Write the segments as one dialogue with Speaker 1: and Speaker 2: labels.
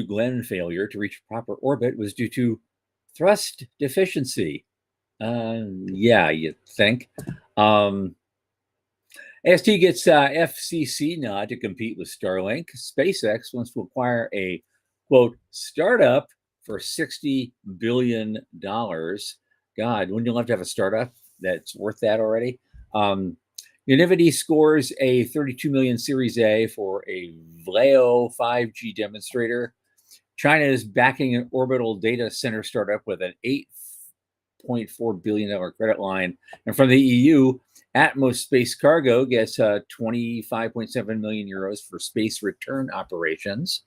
Speaker 1: New Glenn failure to reach proper orbit was due to thrust deficiency. Yeah, you'd think. AST gets FCC nod to compete with Starlink. SpaceX wants to acquire a, quote, startup for $60 billion. God, wouldn't you love to have a startup that's worth that already? Univity scores a 32 million Series A for a Vlao 5G demonstrator. China is backing an orbital data center startup with an $8.4 billion credit line. And from the EU, Atmos Space Cargo gets 25.7 million euros for space return operations.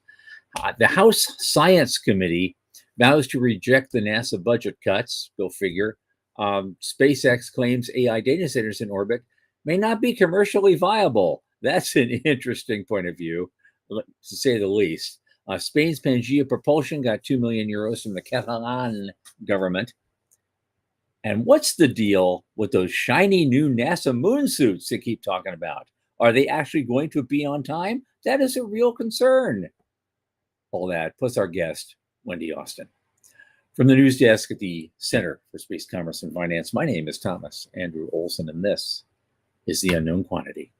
Speaker 1: The House Science Committee vows to reject the NASA budget cuts. Go figure. SpaceX claims AI data centers in orbit may not be commercially viable. That's an interesting point of view, to say the least. Spain's Pangea Propulsion got 2 million euros from the Catalan government. And what's the deal with those shiny new NASA moon suits they keep talking about? Are they actually going to be on time? That is a real concern. All that, plus our guest, Wendy Austin. From the news desk at the Center for Space Commerce and Finance, my name is Thomas Andrew Olson, and this is The Unknown Quantity.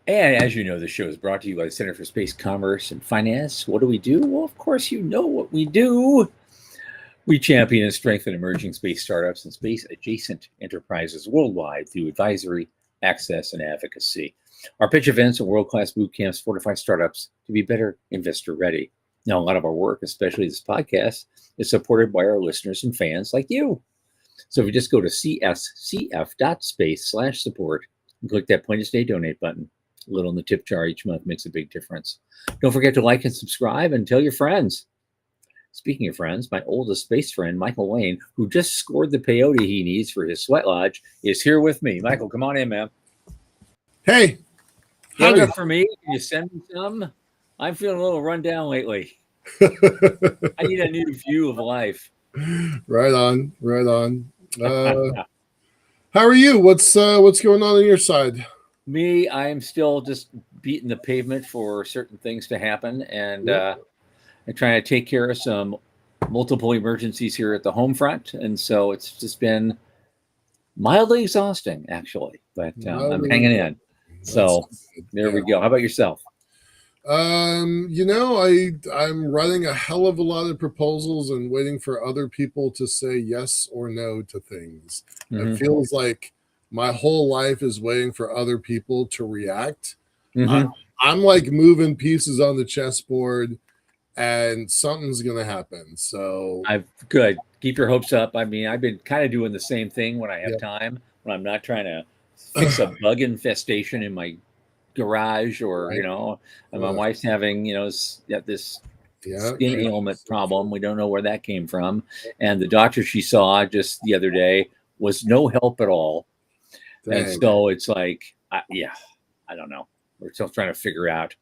Speaker 1: And as you know, the show is brought to you by the Center for Space Commerce and Finance. What do we do? Well, of course, you know what we do. We champion and strengthen emerging space startups and space-adjacent enterprises worldwide through advisory, access, and advocacy. Our pitch events and world-class boot camps fortify startups to be better investor-ready. Now, a lot of our work, especially this podcast, is supported by our listeners and fans like you. So if you just go to cscf.space/support and click that Point of Stay Donate button, a little in the tip jar each month makes a big difference. Don't forget to like and subscribe and tell your friends. Speaking of friends, my oldest space friend, Michael Wayne, who just scored the peyote he needs for his sweat lodge, is here with me. Michael, come on in, man.
Speaker 2: Hey.
Speaker 1: Got enough for me? Can you send me some? I'm feeling a little run down lately. I need a new view of life.
Speaker 2: Right on. How are you? What's going on your side?
Speaker 1: Me, I'm still just beating the pavement for certain things to happen, and I'm trying to take care of some multiple emergencies here at the home front, and so it's just been mildly exhausting, actually, but I'm hanging in. So there we go. How about yourself?
Speaker 2: I'm running a hell of a lot of proposals and waiting for other people to say yes or no to things. It feels like my whole life is waiting for other people to react. I'm like moving pieces on the chessboard, and something's going to happen. So
Speaker 1: good. Keep your hopes up. I mean, I've been kind of doing the same thing when I have time, when I'm not trying to fix a bug infestation in my garage, or and my wife's having this skin ailment problem. We don't know where that came from, and the doctor she saw just the other day was no help at all. Dang. And so it's like, I don't know. We're still trying to figure out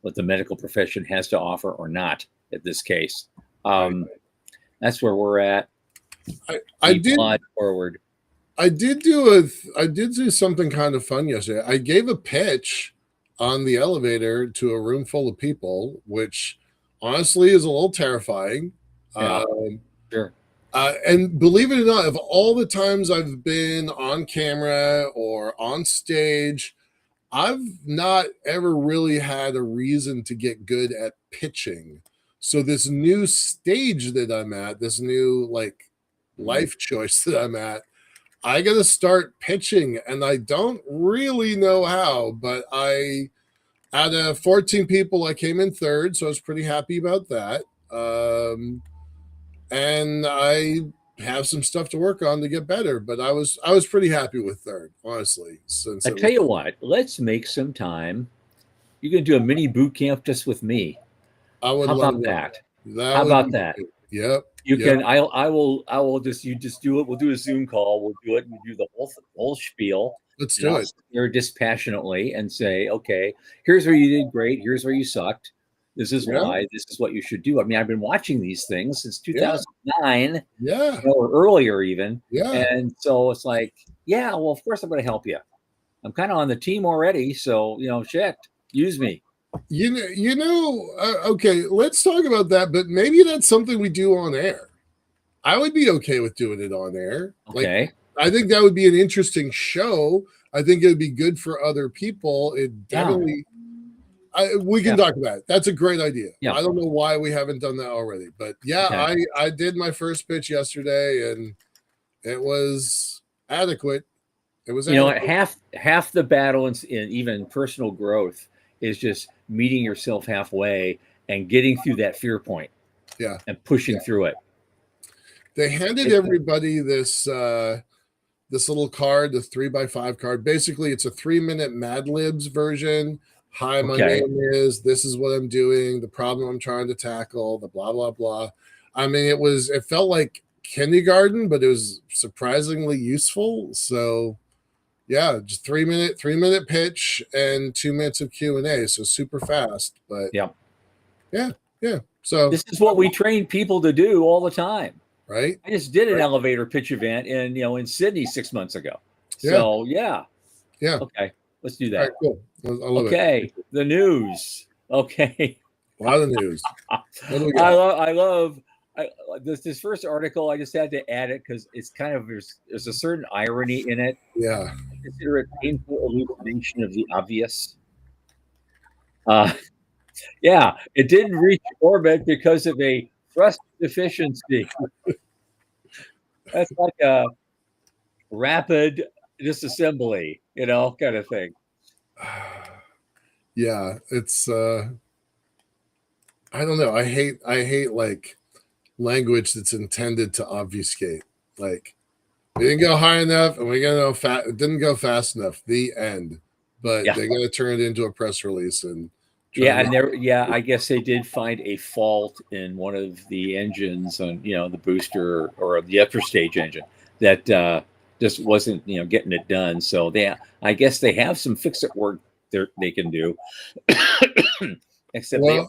Speaker 1: what the medical profession has to offer or not at this case. That's where we're at.
Speaker 2: I did
Speaker 1: forward.
Speaker 2: I did do something kind of fun yesterday. I gave a pitch on the elevator to a room full of people, which honestly is a little terrifying.
Speaker 1: Sure.
Speaker 2: And believe it or not, of all the times I've been on camera or on stage, I've not ever really had a reason to get good at pitching. So this new stage that I'm at, this new life choice that I'm at, I got to start pitching, and I don't really know how, but out of 14 people, I came in third, so I was pretty happy about that. And I have some stuff to work on to get better. But I was pretty happy with third, honestly, since
Speaker 1: I
Speaker 2: it
Speaker 1: tell
Speaker 2: was.
Speaker 1: you what, let's make some time. You can do a mini boot camp just with me.
Speaker 2: I would
Speaker 1: How
Speaker 2: love
Speaker 1: about
Speaker 2: that.
Speaker 1: that?
Speaker 2: That
Speaker 1: How
Speaker 2: would
Speaker 1: about
Speaker 2: be
Speaker 1: that?
Speaker 2: great. Yep.
Speaker 1: You
Speaker 2: Yep.
Speaker 1: can. I will just. You just do it. We'll do a Zoom call. We'll do it. We do the whole spiel,
Speaker 2: Let's
Speaker 1: and
Speaker 2: do
Speaker 1: I'll
Speaker 2: it.
Speaker 1: sit there dispassionately and say, okay, here's where you did great. Here's where you sucked. This is
Speaker 2: Yeah.
Speaker 1: why. This is what you should do. I mean, I've been watching these things since
Speaker 2: Yeah.
Speaker 1: 2009,
Speaker 2: Yeah.
Speaker 1: or earlier even,
Speaker 2: Yeah.
Speaker 1: and so it's like, yeah, well, of course I'm going to help you. I'm kind of on the team already, so shit, use me.
Speaker 2: Okay, let's talk about that, but maybe that's something we do on air. I would be okay with doing it on air. Like,
Speaker 1: Okay.
Speaker 2: I think that would be an interesting show. I think it would be good for other people. It
Speaker 1: Yeah.
Speaker 2: definitely, we can
Speaker 1: Yeah.
Speaker 2: talk about it. That's a great idea.
Speaker 1: Yeah.
Speaker 2: I don't know why we haven't done that already, but yeah,
Speaker 1: Okay.
Speaker 2: I did my first pitch yesterday and it was adequate. It was adequate.
Speaker 1: Half the battle in even personal growth is just meeting yourself halfway and getting through that fear point
Speaker 2: Yeah.
Speaker 1: and pushing
Speaker 2: Yeah.
Speaker 1: through it.
Speaker 2: They handed everybody this little card, the 3x5 card. Basically, it's a 3-minute Mad Libs version. Hi, my
Speaker 1: Okay.
Speaker 2: name is, this is what I'm doing, the problem I'm trying to tackle, the blah, blah, blah. I mean, it felt like kindergarten, but it was surprisingly useful. So yeah, just 3-minute pitch and 2 minutes of Q&A. So super fast, but
Speaker 1: Yeah.
Speaker 2: yeah. So
Speaker 1: This is what we train people to do all the time.
Speaker 2: right.
Speaker 1: I just did an
Speaker 2: Right.
Speaker 1: elevator pitch event in Sydney 6 months ago.
Speaker 2: Yeah.
Speaker 1: So yeah.
Speaker 2: Yeah.
Speaker 1: Okay. Let's do
Speaker 2: All right,
Speaker 1: that.
Speaker 2: cool. I love
Speaker 1: Okay.
Speaker 2: it.
Speaker 1: The news. Okay.
Speaker 2: A lot of news. What do we
Speaker 1: I
Speaker 2: got?
Speaker 1: love this first article. I just had to add it because it's kind of there's a certain irony in it.
Speaker 2: Yeah.
Speaker 1: I consider it painful elucidation of the obvious. Uh, yeah, it didn't reach orbit because of a thrust deficiency. That's like a rapid disassembly, kind of thing.
Speaker 2: Yeah, it's I don't know. I hate like language that's intended to obfuscate. Like we didn't go high enough and we got no fat it didn't go fast enough. The end. But
Speaker 1: Yeah.
Speaker 2: they're gonna turn it into a press release and
Speaker 1: Yeah, and I guess they did find a fault in one of the engines on, the booster or the upper stage engine that just wasn't, getting it done. So I guess they have some fix-it work they can do, except
Speaker 2: well,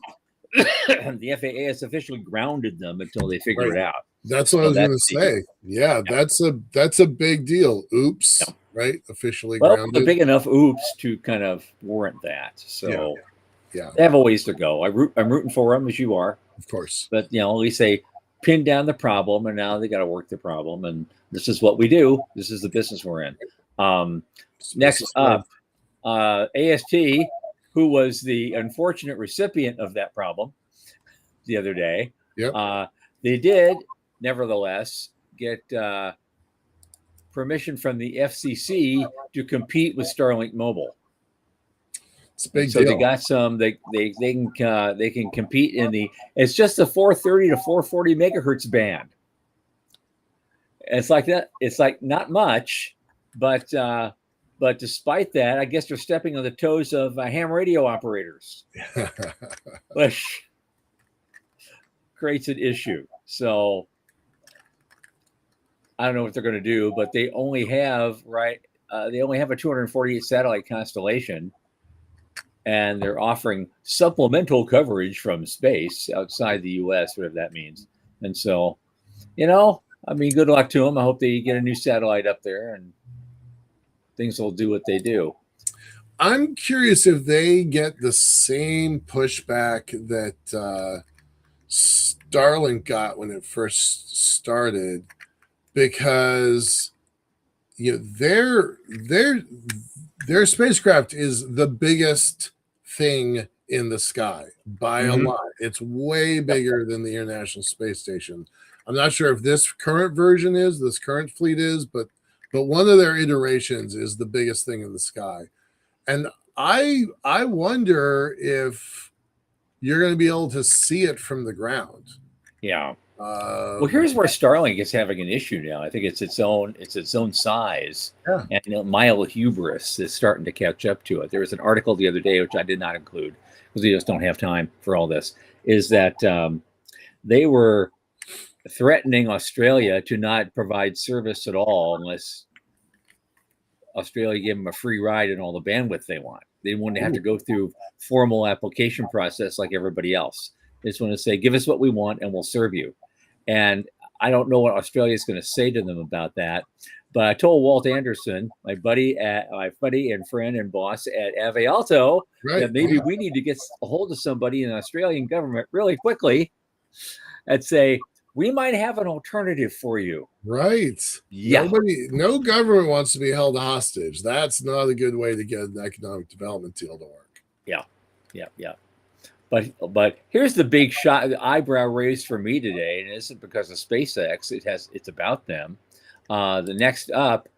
Speaker 1: the FAA has officially grounded them until they figure it out.
Speaker 2: that's what I was gonna say. Yeah, that's a big deal. Oops,
Speaker 1: Yeah.
Speaker 2: right? Officially
Speaker 1: Well,
Speaker 2: grounded.
Speaker 1: a big enough oops to kind of warrant that. So
Speaker 2: Yeah.
Speaker 1: they have a ways to go. I'm rooting for them, as you are.
Speaker 2: Of course.
Speaker 1: But at least they pinned down the problem, and now they got to work the problem. And this is what we do. This is the business we're in. Next up, AST, who was the unfortunate recipient of that problem the other day.
Speaker 2: Yep.
Speaker 1: They did, nevertheless, get permission from the FCC to compete with Starlink Mobile.
Speaker 2: It's a big
Speaker 1: So
Speaker 2: deal.
Speaker 1: they got some. They can compete in the. It's just the 430 to 440 megahertz band. It's like that. It's like not much, but despite that, I guess they're stepping on the toes of ham radio operators, which creates an issue. So I don't know what they're going to do, but they only have a 248 satellite constellation. And they're offering supplemental coverage from space outside the U.S., whatever that means. And so, good luck to them. I hope they get a new satellite up there and things will do what they do.
Speaker 2: I'm curious if they get the same pushback that Starlink got when it first started, because their spacecraft is the biggest thing in the sky by a lot. It's way bigger than the International Space Station. I'm not sure if this current fleet is, but one of their iterations is the biggest thing in the sky. And I wonder if you're going to be able to see it from the ground.
Speaker 1: Yeah. Well, here's where Starlink is having an issue now. I think it's its own size,
Speaker 2: Yeah.
Speaker 1: and mild hubris is starting to catch up to it. There was an article the other day, which I did not include because we just don't have time for all this, is that they were threatening Australia to not provide service at all unless Australia gave them a free ride and all the bandwidth they want. They wouldn't have to go through formal application process like everybody else. They just want to say, give us what we want and we'll serve you. And I don't know what Australia is going to say to them about that. But I told Walt Anderson, my buddy and friend and boss at Ave Alto, that maybe we need to get a hold of somebody in the Australian government really quickly and say, we might have an alternative for you.
Speaker 2: Right.
Speaker 1: Yeah.
Speaker 2: No government wants to be held hostage. That's not a good way to get an economic development deal to work.
Speaker 1: Yeah. But here's the big shot, the eyebrow raised for me today, and it isn't because of SpaceX. It's about them. The next up,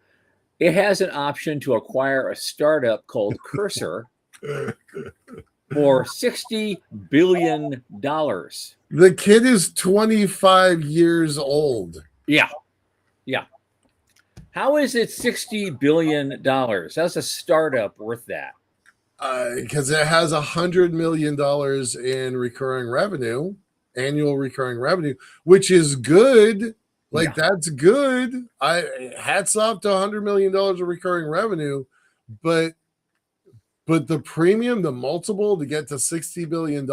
Speaker 1: it has an option to acquire a startup called Cursor for $60 billion.
Speaker 2: The kid is 25 years old.
Speaker 1: Yeah. How is it $60 billion? How's a startup worth that?
Speaker 2: Because it has $100 million in recurring revenue, annual recurring revenue, which is good. That's good. Hats off to $100 million of recurring revenue, but the premium, the multiple to get to $60 billion.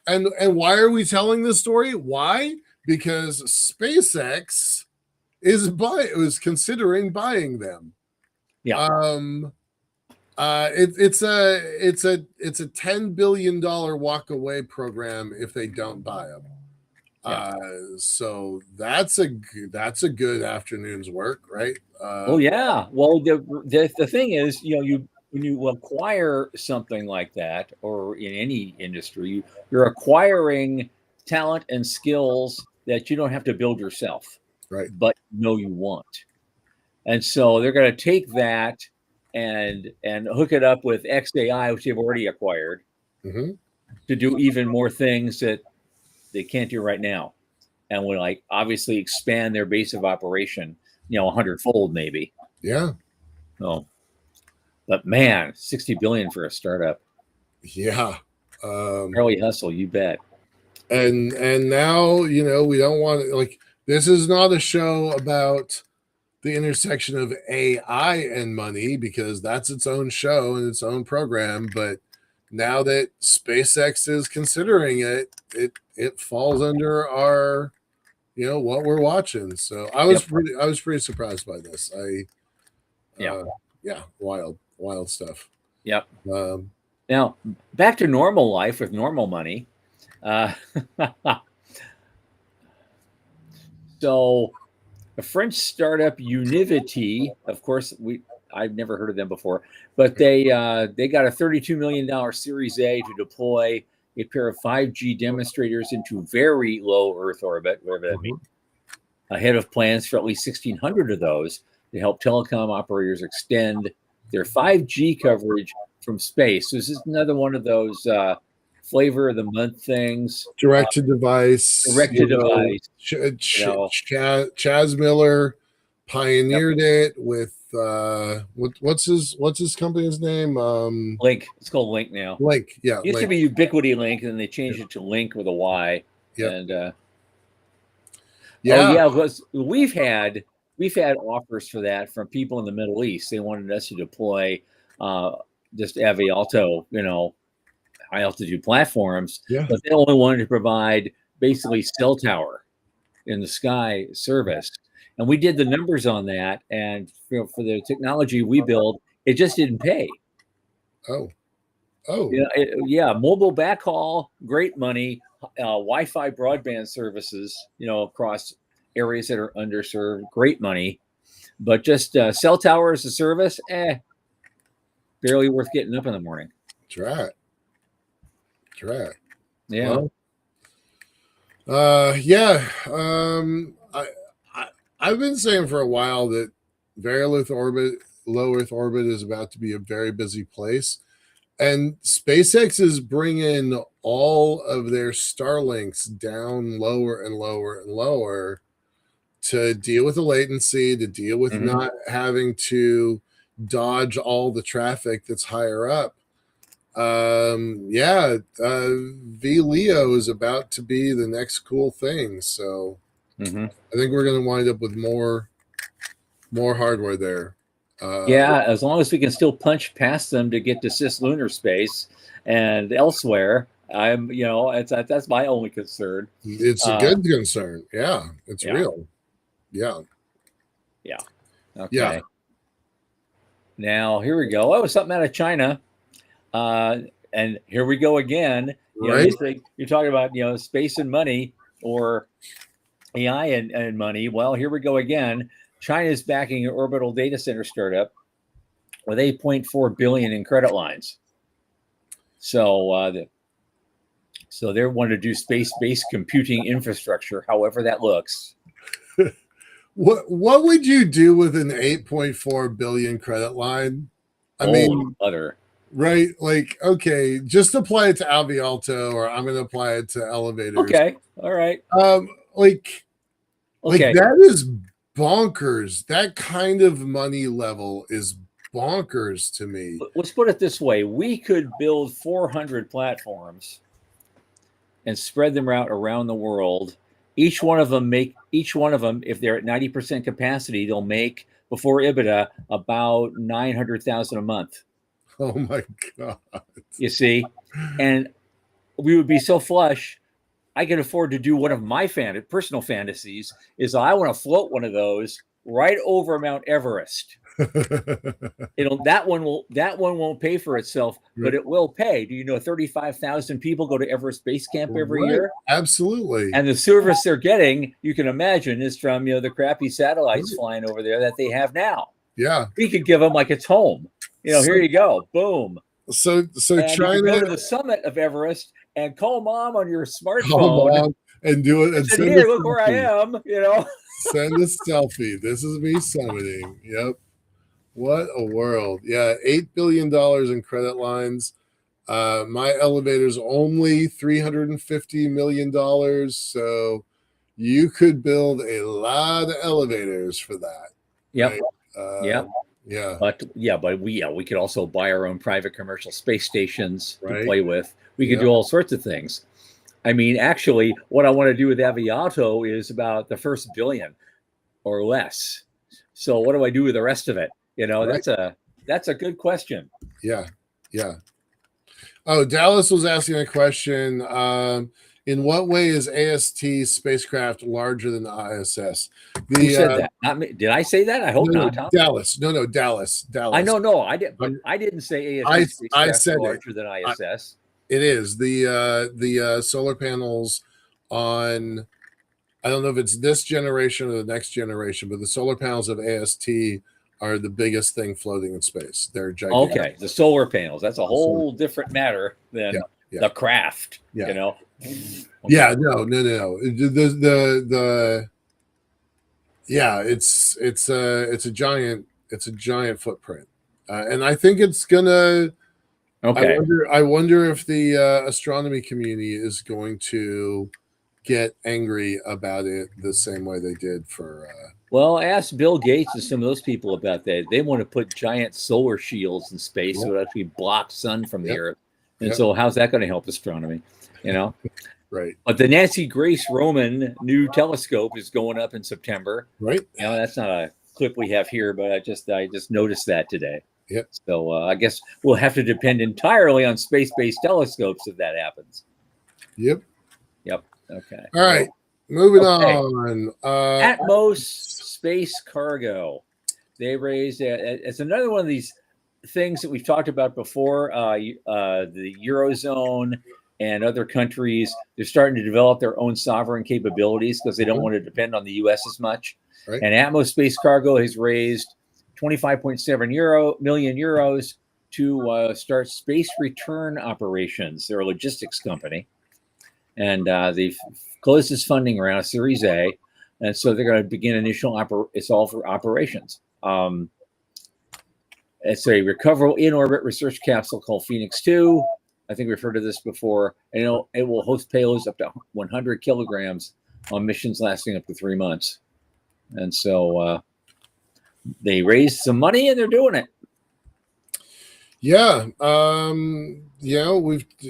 Speaker 2: And why are we telling this story? Why? Because SpaceX is considering buying them.
Speaker 1: Yeah.
Speaker 2: It's a $10 billion walk away program if they don't buy them.
Speaker 1: Yeah.
Speaker 2: So that's a good afternoon's work, right?
Speaker 1: Oh yeah. Well, the thing is, when you acquire something like that, or in any industry, you're acquiring talent and skills that you don't have to build yourself,
Speaker 2: right?
Speaker 1: But you want, and so they're going to take that and hook it up with XAI, which they've already acquired, to do even more things that they can't do right now, and will obviously expand their base of operation, 100-fold maybe.
Speaker 2: Yeah.
Speaker 1: Oh. But man, $60 billion for a startup.
Speaker 2: Yeah.
Speaker 1: Early hustle, you bet.
Speaker 2: And now, we don't want to, this is not a show about the intersection of AI and money, because that's its own show and its own program. But now that SpaceX is considering it falls under our, what we're watching. So I was pretty surprised by this. Wild stuff.
Speaker 1: Yep. Now back to normal life with normal money. So a French startup, Univity, of course, I've never heard of them before, but they got a $32 million Series A to deploy a pair of 5G demonstrators into very low Earth orbit, whatever that means, ahead of plans for at least 1,600 of those to help telecom operators extend their 5G coverage from space. So this is another one of those flavor of the month things.
Speaker 2: Direct to device. Chaz Miller pioneered it with what's his company's name?
Speaker 1: Link. It's called Link now.
Speaker 2: Link, yeah.
Speaker 1: It used to be Ubiquity Link, and then they changed it to Link with a Y.
Speaker 2: Yeah.
Speaker 1: And because we've had offers for that from people in the Middle East. They wanted us to deploy just Ave Alto, high altitude platforms, but they only wanted to provide basically cell tower in the sky service. And we did the numbers on that, and for the technology we build, it just didn't pay.
Speaker 2: Oh.
Speaker 1: Mobile backhaul, great money. Wi-Fi broadband services, across areas that are underserved, great money. But just cell tower as a service, barely worth getting up in the morning.
Speaker 2: That's right.
Speaker 1: Yeah.
Speaker 2: I've been saying for a while that very low Earth orbit is about to be a very busy place, and SpaceX is bringing all of their Starlinks down lower and lower and lower to deal with the latency, to deal with not having to dodge all the traffic that's higher up. VLEO is about to be the next cool thing. So I think we're going to wind up with more hardware there.
Speaker 1: Yeah, as long as we can still punch past them to get to cislunar space and elsewhere, that's my only concern.
Speaker 2: It's a good concern. Yeah, it's real. Yeah.
Speaker 1: Okay.
Speaker 2: Yeah.
Speaker 1: Now here we go. Oh, something out of China, and here we go again.
Speaker 2: Right.
Speaker 1: You're talking about space and money, or AI and money. Well, here we go again. China's backing an orbital data center startup with 8.4 billion in credit lines. So they want to do space-based computing infrastructure, however that looks.
Speaker 2: What would you do with an 8.4 billion credit line? I mean, right? Like, okay, just apply it to Alvialto, or I'm going to apply it to elevators.
Speaker 1: Okay, all right.
Speaker 2: Like that is bonkers. That kind of money level is bonkers to me.
Speaker 1: Let's put it this way: we could build 400 platforms and spread them out around the world. Each one of them, if they're at 90% capacity, they'll make before EBITDA about 900,000 a month.
Speaker 2: Oh my God!
Speaker 1: You see, and we would be so flush. I can afford to do one of my personal fantasies. Is I want to float one of those right over Mount Everest. That one won't pay for itself, but it will pay. Do you know 35,000 people go to Everest Base Camp every year?
Speaker 2: Absolutely.
Speaker 1: And the service they're getting, you can imagine, is from the crappy satellites flying over there that they have now.
Speaker 2: Yeah,
Speaker 1: we could give them like it's home. Here you go, boom.
Speaker 2: So
Speaker 1: and
Speaker 2: China,
Speaker 1: you go to the summit of Everest and call mom on your smartphone.
Speaker 2: Call mom and do it. And
Speaker 1: send here, look where I am.
Speaker 2: Send a selfie. This is me summiting. Yep. What a world. Yeah, $8 billion in credit lines. My elevator's only $350 million. So you could build a lot of elevators for that.
Speaker 1: Yep.
Speaker 2: Right? Yeah.
Speaker 1: But we could also buy our own private commercial space stations to play with. We could do all sorts of things. I mean, actually, what I want to do with Aviato is about the first billion or less. So what do I do with the rest of it? That's a good question.
Speaker 2: Yeah. Oh, Dallas was asking a question. In what way is AST spacecraft larger than the ISS?
Speaker 1: Who said that? Not me. Did I say that? I hope not. Huh?
Speaker 2: Dallas. No, Dallas.
Speaker 1: I know. No, I did. But I didn't say AST spacecraft
Speaker 2: I said
Speaker 1: larger than ISS.
Speaker 2: It is the solar panels on. I don't know if it's this generation or the next generation, but the solar panels of AST are the biggest thing floating in space. They're gigantic.
Speaker 1: Okay, the solar panels. That's a whole different matter than the craft. Okay.
Speaker 2: Yeah, no. It's a giant footprint, and I think it's gonna.
Speaker 1: Okay.
Speaker 2: I wonder if the astronomy community is going to get angry about it the same way they did for.
Speaker 1: Well, ask Bill Gates and some of those people about that. They want to put giant solar shields in space so it actually blocks sun from the Earth. And so how's that going to help astronomy?
Speaker 2: Right.
Speaker 1: But the Nancy Grace Roman new telescope is going up in September.
Speaker 2: Right.
Speaker 1: That's not a clip we have here, but I just noticed that today.
Speaker 2: Yep.
Speaker 1: So I guess we'll have to depend entirely on space-based telescopes if that happens.
Speaker 2: Yep.
Speaker 1: Okay.
Speaker 2: All right. Moving on.
Speaker 1: Atmos Space Cargo. They raised it's another one of these things that we've talked about before. The Eurozone and other countries, they're starting to develop their own sovereign capabilities because they don't want to depend on the U.S. as much.
Speaker 2: Right.
Speaker 1: And Atmos Space Cargo has raised 25.7 million euros to start space return operations. They're a logistics company. And they've closed this funding around a Series A. And so they're going to begin it's all for operations. It's a recoverable in-orbit research capsule called Phoenix 2. I think we referred to this before. And it will host payloads up to 100 kilograms on missions lasting up to 3 months. And so they raised some money and they're doing it.
Speaker 2: Yeah.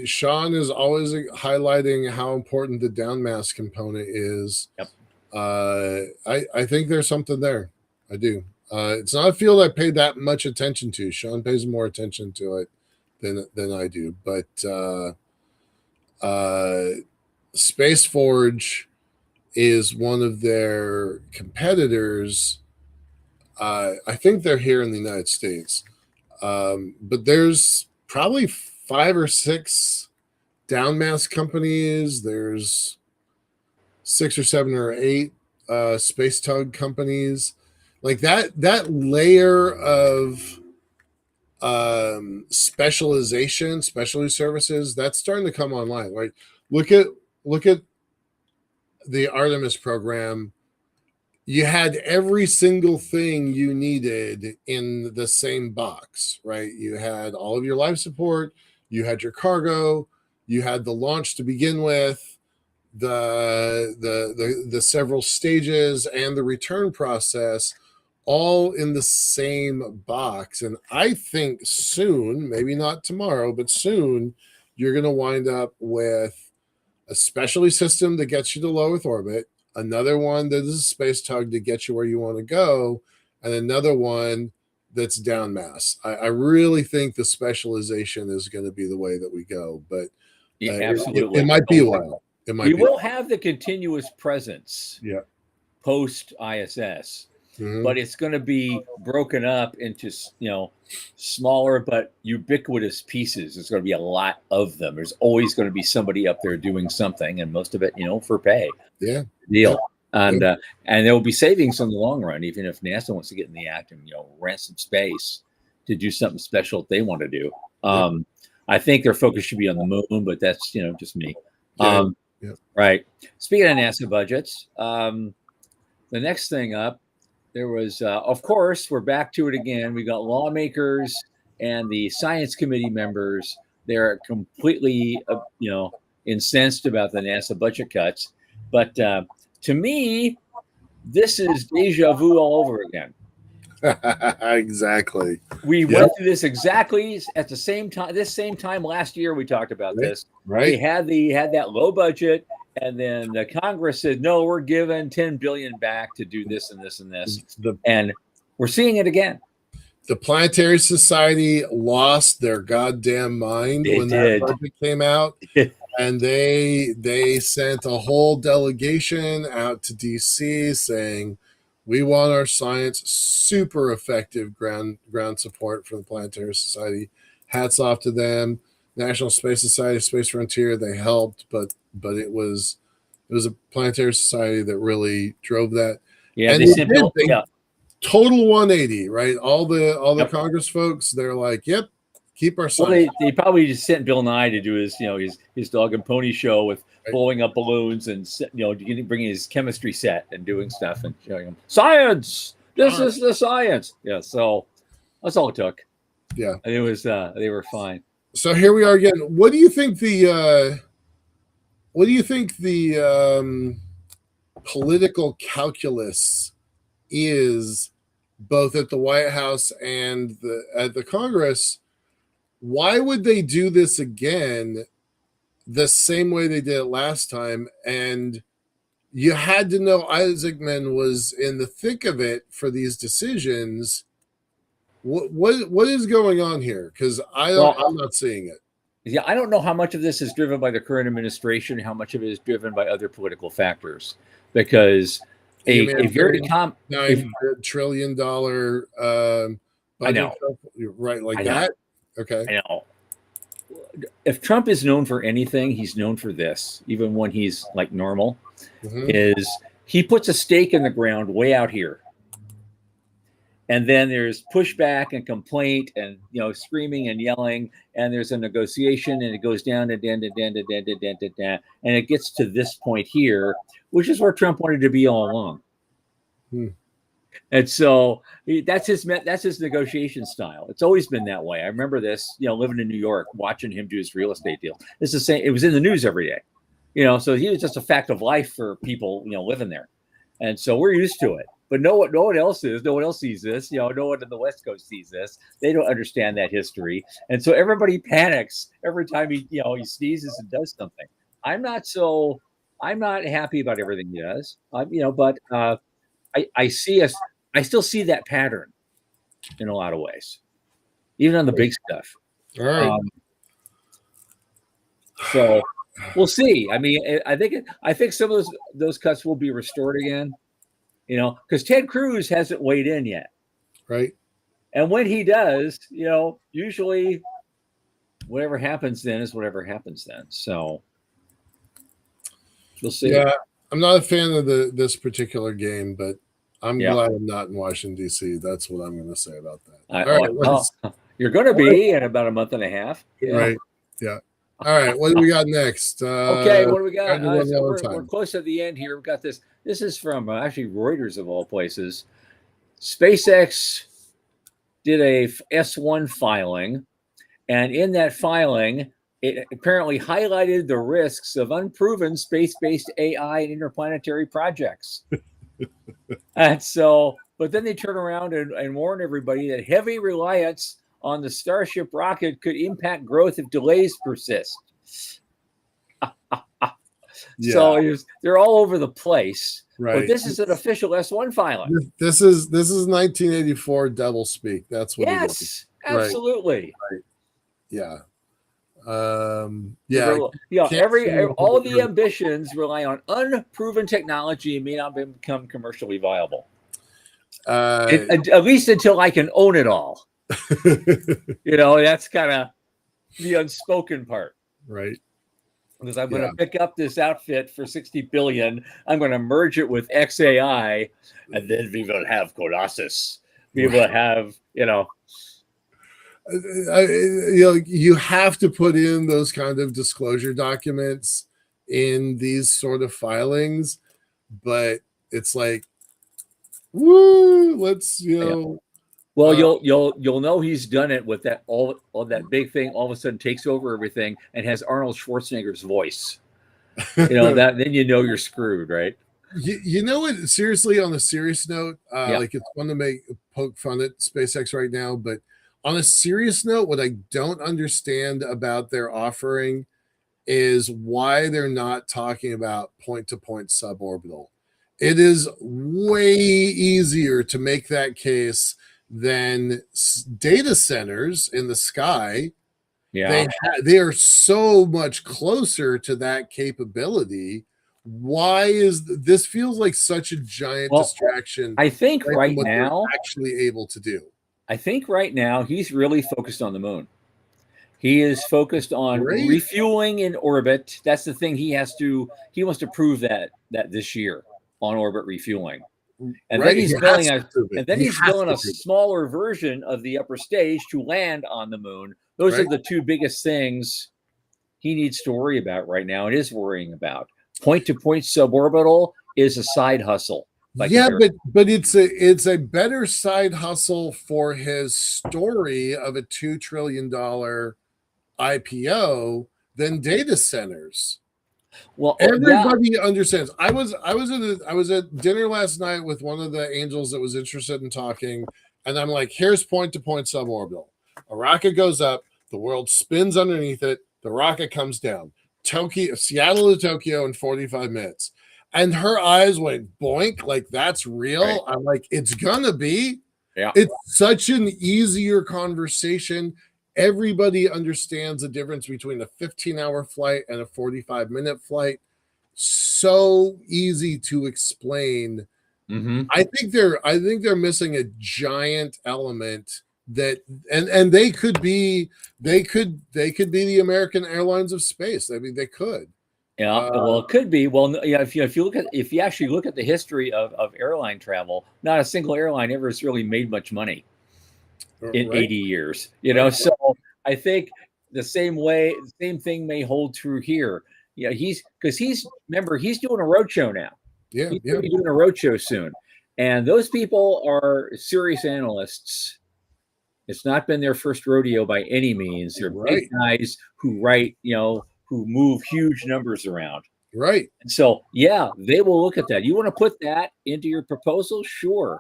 Speaker 2: Sean is always highlighting how important the downmass component is.
Speaker 1: Yep.
Speaker 2: I think there's something there. I do. It's not a field I pay that much attention to. Sean pays more attention to it than I do. But Space Forge is one of their competitors. I think they're here in the United States. But there's probably 5 or 6 downmass companies. There's 6 or 7 or 8 space tug companies. Like that layer of specialization, specialty services, that's starting to come online. Right? Look at the Artemis program. You had every single thing you needed in the same box, right? You had all of your life support, you had your cargo, you had the launch to begin with, the several stages and the return process, all in the same box. And I think soon, maybe not tomorrow, but soon, you're going to wind up with a specialty system that gets you to low Earth orbit, another one that is a space tug to get you where you want to go, and another one that's down mass. I really think the specialization is going to be the way that we go, but
Speaker 1: absolutely,
Speaker 2: it might be a while.
Speaker 1: We will have the continuous presence,
Speaker 2: yeah,
Speaker 1: post ISS, but it's going to be broken up into smaller but ubiquitous pieces. There's going to be a lot of them. There's always going to be somebody up there doing something, and most of it, for pay.
Speaker 2: Yeah.
Speaker 1: Deal. And there will be savings in the long run, even if NASA wants to get in the act and rent some space to do something special that they want to do. I think their focus should be on the moon, but that's just me. Right. Speaking of NASA budgets, the next thing up, there was, of course, we're back to it again. We got lawmakers and the science committee members. They're completely, incensed about the NASA budget cuts. But to me, this is deja vu all over again.
Speaker 2: Exactly.
Speaker 1: We went through this exactly at the same time. This same time last year, we talked about this.
Speaker 2: Right.
Speaker 1: They had that low budget, and then the Congress said, "No, we're giving $10 billion back to do this and this and this," and we're seeing it again.
Speaker 2: The Planetary Society lost their goddamn mind when that budget came out. And they sent a whole delegation out to DC saying, we want our science, super effective ground support for the Planetary Society. Hats off to them. National Space Society, Space Frontier, they helped, but it was a Planetary Society that really drove that.
Speaker 1: Yeah,
Speaker 2: and
Speaker 1: they sent
Speaker 2: total 180, right? All the Congress folks, they're like, yep. Keep our science.
Speaker 1: Well, they probably just sent Bill Nye to do his dog and pony show with blowing up balloons and bringing his chemistry set and doing stuff and showing him science. This is the science. Yeah, so that's all it took.
Speaker 2: Yeah,
Speaker 1: and it was they were fine.
Speaker 2: So here we are again. What do you think the political calculus is, both at the White House and at the Congress? Why would they do this again the same way they did it last time? And you had to know Isaacman was in the thick of it for these decisions. What is going on here? Because I'm not seeing it.
Speaker 1: Yeah, I don't know how much of this is driven by the current administration, how much of it is driven by other political factors. Because a very
Speaker 2: $9 trillion budget,
Speaker 1: I know,
Speaker 2: right? Like that. Okay.
Speaker 1: I know. If Trump is known for anything, he's known for this, even when he's like normal, is he puts a stake in the ground way out here. And then there's pushback and complaint and, screaming and yelling. And there's a negotiation and it goes down and and it gets to this point here, which is where Trump wanted to be all along. And so that's his negotiation style. It's always been that way. I remember this, living in New York, watching him do his real estate deal. It's the same. It was in the news every day, so he was just a fact of life for people, living there. And so we're used to it. But no one else is. No one else sees this. No one in the West Coast sees this. They don't understand that history, and so everybody panics every time he sneezes and does something. I'm not happy about everything he does. But I see us. I still see that pattern in a lot of ways, even on the big stuff.
Speaker 2: All right.
Speaker 1: So we'll see. I mean, I think some of those cuts will be restored again. Because Ted Cruz hasn't weighed in yet.
Speaker 2: Right.
Speaker 1: And when he does, usually whatever happens then is whatever happens then. So we'll see.
Speaker 2: Yeah, I'm not a fan of this particular game, but I'm glad I'm not in Washington, D.C. That's what I'm going to say about that. All right.
Speaker 1: You're going to be in about a month and a half.
Speaker 2: Right. Yeah. All right. What do we got next?
Speaker 1: Okay. What do we got? We're close to the end here. We've got this. This is from actually Reuters of all places. SpaceX did a S1 filing, and in that filing, it apparently highlighted the risks of unproven space-based AI and interplanetary projects. And so, but then they turn around and warn everybody that heavy reliance on the Starship rocket could impact growth if delays persist. Yeah. So they're all over the place. Right. But this is an official S1 filing.
Speaker 2: This is 1984 devil speak. That's what it is.
Speaker 1: Absolutely.
Speaker 2: Right. Yeah.
Speaker 1: All the ambitions rely on unproven technology and may not become commercially viable. At least until I can own it all. That's kind of the unspoken part.
Speaker 2: Right.
Speaker 1: Because I'm going to pick up this outfit for $60 billion. I'm going to merge it with XAI, and then we will have Colossus. We will have,
Speaker 2: you have to put in those kind of disclosure documents in these sort of filings, but it's like, woo, let's,
Speaker 1: Well, you'll know he's done it with that all that big thing. All of a sudden, takes over everything and has Arnold Schwarzenegger's voice. That then you're screwed, right?
Speaker 2: You know what? Seriously, on a serious note, like it's fun to poke fun at SpaceX right now, but on a serious note, what I don't understand about their offering is why they're not talking about point-to-point suborbital. It is way easier to make that case than data centers in the sky.
Speaker 1: Yeah,
Speaker 2: they are so much closer to that capability. Why is this feels like such a giant distraction?
Speaker 1: I think right now
Speaker 2: actually able to do.
Speaker 1: I think right now he's really focused on the moon. He is focused on refueling in orbit. That's the thing he wants to prove that this year on orbit refueling. And then he's building a smaller version of the upper stage to land on the moon. Those are the two biggest things he needs to worry about right now and is worrying about. Point-to-point suborbital is a side hustle.
Speaker 2: But it's a better side hustle for his story of a $2 trillion IPO than data centers. Well, everybody understands. I was at dinner last night with one of the angels that was interested in talking, and I'm like, here's point-to-point suborbital. A rocket goes up, the world spins underneath it, the rocket comes down. Seattle to Tokyo in 45 minutes. And her eyes went boink, like that's real. Right. I'm like, it's gonna be.
Speaker 1: Yeah.
Speaker 2: It's such an easier conversation. Everybody understands the difference between a 15-hour flight and a 45-minute flight. So easy to explain.
Speaker 1: Mm-hmm.
Speaker 2: I think they're missing a giant element that, and they could be the American Airlines of space. I mean, they could.
Speaker 1: Yeah, well, it could be. Well, yeah, if you actually look at the history of airline travel, not a single airline ever has really made much money in 80 years. So I think the same thing may hold true here. He's doing a roadshow now.
Speaker 2: Yeah,
Speaker 1: he's doing a roadshow soon, And those people are serious analysts. It's not been their first rodeo by any means. They're big
Speaker 2: Right.
Speaker 1: guys who write, who move huge numbers around.
Speaker 2: Right.
Speaker 1: And so, yeah, they will look at that. You want to put that into your proposal? Sure.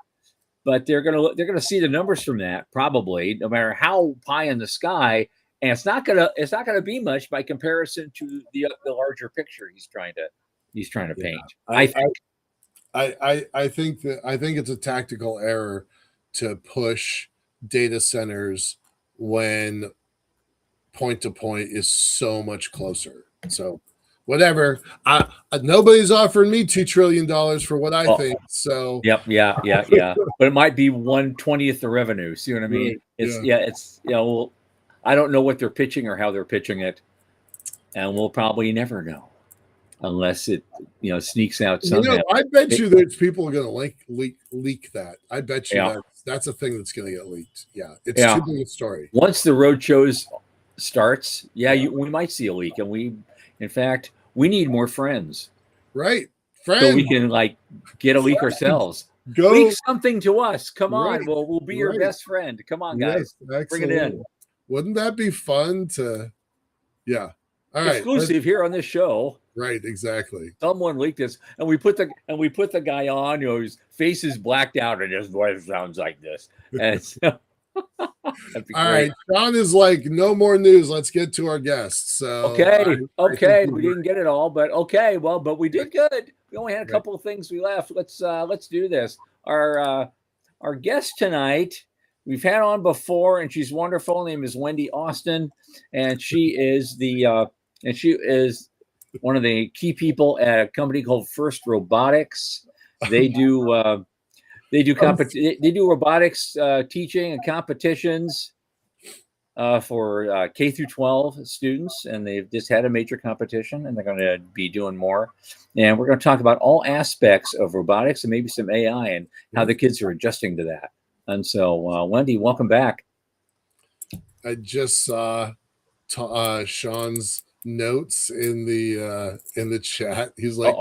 Speaker 1: But they're gonna see the numbers from that probably, no matter how pie in the sky, and it's not gonna be much by comparison to the larger picture he's trying to
Speaker 2: Yeah.
Speaker 1: paint. I think.
Speaker 2: I think it's a tactical error to push data centers when point to point is so much closer. So whatever. Nobody's offering me $2 trillion for what I think. So
Speaker 1: Yep, yeah. But it mimight be 1/20th the revenue. See what I mean?
Speaker 2: Right,
Speaker 1: It's well, I don't know what they're pitching or how they're pitching it, and we'll probably never know unless it sneaks out somehow.
Speaker 2: I bet you there's people are going to leak that. I bet you
Speaker 1: Yeah.
Speaker 2: that's a thing that's going to get leaked. Yeah, it's
Speaker 1: Yeah.
Speaker 2: too big a story.
Speaker 1: Once the road shows starts, we might see a leak, and in fact, we need more friends,
Speaker 2: Right?
Speaker 1: so we can get a leak ourselves.
Speaker 2: Go
Speaker 1: Leak something to us. Come
Speaker 2: Right,
Speaker 1: on, we'll be your
Speaker 2: right.
Speaker 1: best friend. Come on, guys,
Speaker 2: Yes,
Speaker 1: bring it in.
Speaker 2: excellent. Wouldn't that be fun to? Yeah. All right.
Speaker 1: Exclusive here on this show.
Speaker 2: Right. Exactly.
Speaker 1: Someone leaked this, and we put the guy on whose face is blacked out, and his voice sounds like this. And so, that'd be
Speaker 2: All
Speaker 1: great.
Speaker 2: right. Sean is like, no more news. Let's get to our guests. So
Speaker 1: Okay. We didn't get it all, but okay. Well, but we did good. We only had a
Speaker 2: Right.
Speaker 1: couple of things we left. Let's do this. Our guest tonight, we've had on before, and she's wonderful. Her name is Wendy Austin, and she is one of the key people at a company called First Robotics. They do they do robotics teaching and competitions for K through 12 students, and they've just had a major competition, and they're going to be doing more. And we're going to talk about all aspects of robotics and maybe some AI and how the kids are adjusting to that. And so, Wendy, welcome back.
Speaker 2: I just saw Sean's notes in the chat. He's like,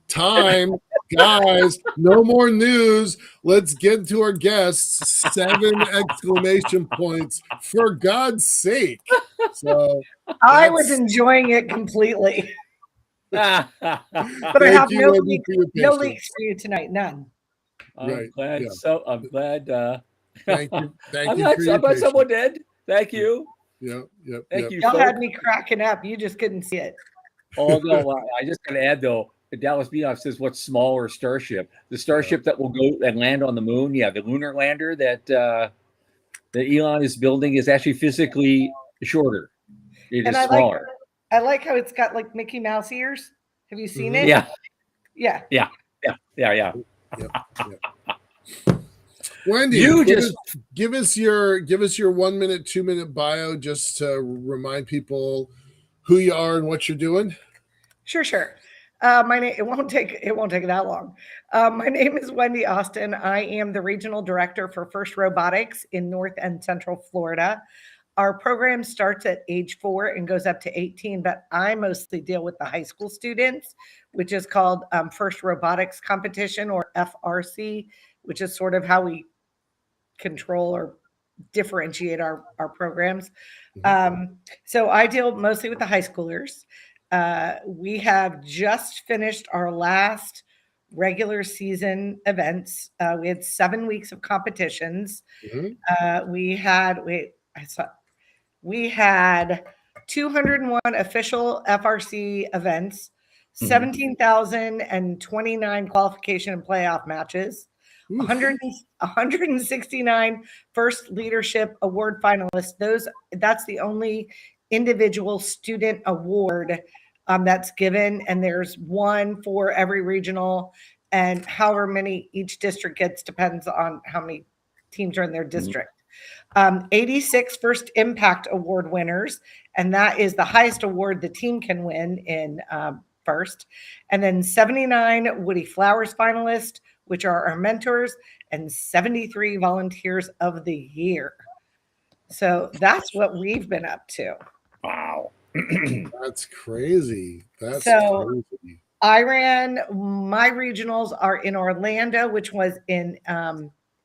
Speaker 2: time, guys, no more news. Let's get to our guests. 7 exclamation points, for God's sake. So
Speaker 3: I was enjoying it completely. But I have no leaks for you tonight. None.
Speaker 1: I'm glad. Yeah. So I'm glad.
Speaker 2: Thank you.
Speaker 1: I'm glad someone did. Thank you.
Speaker 2: Yep.
Speaker 1: Thank you.
Speaker 3: Y'all had me cracking up. You just couldn't see it.
Speaker 1: Oh no! I just got to add though. Dallas Beanoff says, "What's smaller Starship? The Starship that will go and land on the moon? Yeah, the lunar lander that Elon is building is actually physically shorter. It is smaller.
Speaker 3: I like how it's got like Mickey Mouse ears. Have you seen it?
Speaker 1: Yeah.
Speaker 2: Yep. Wendy, give us your 1 minute, 2 minute bio just to remind people who you are and what you're doing.
Speaker 3: Sure. My name it won't take that long. My name is Wendy Austin. I am the regional director for First Robotics in North and Central Florida. Our program starts at age 4 and goes up to 18, but I mostly deal with the high school students, which is called First Robotics Competition, or FRC, which is sort of how we control or differentiate our programs. So I deal mostly with the high schoolers. We have just finished our last regular season events. We had 7 weeks of competitions. We had 201 official FRC events, 17,029 qualification and playoff matches, 169 first leadership award finalists. That's the only individual student award that's given, and there's one for every regional, and however many each district gets depends on how many teams are in their district. 86 First Impact Award winners, and that is the highest award the team can win in first. And then 79 Woody Flowers finalists, which are our mentors, and 73 volunteers of the year. So that's what we've been up to.
Speaker 1: Wow.
Speaker 2: That's crazy. Crazy.
Speaker 3: my regionals are in Orlando, which was in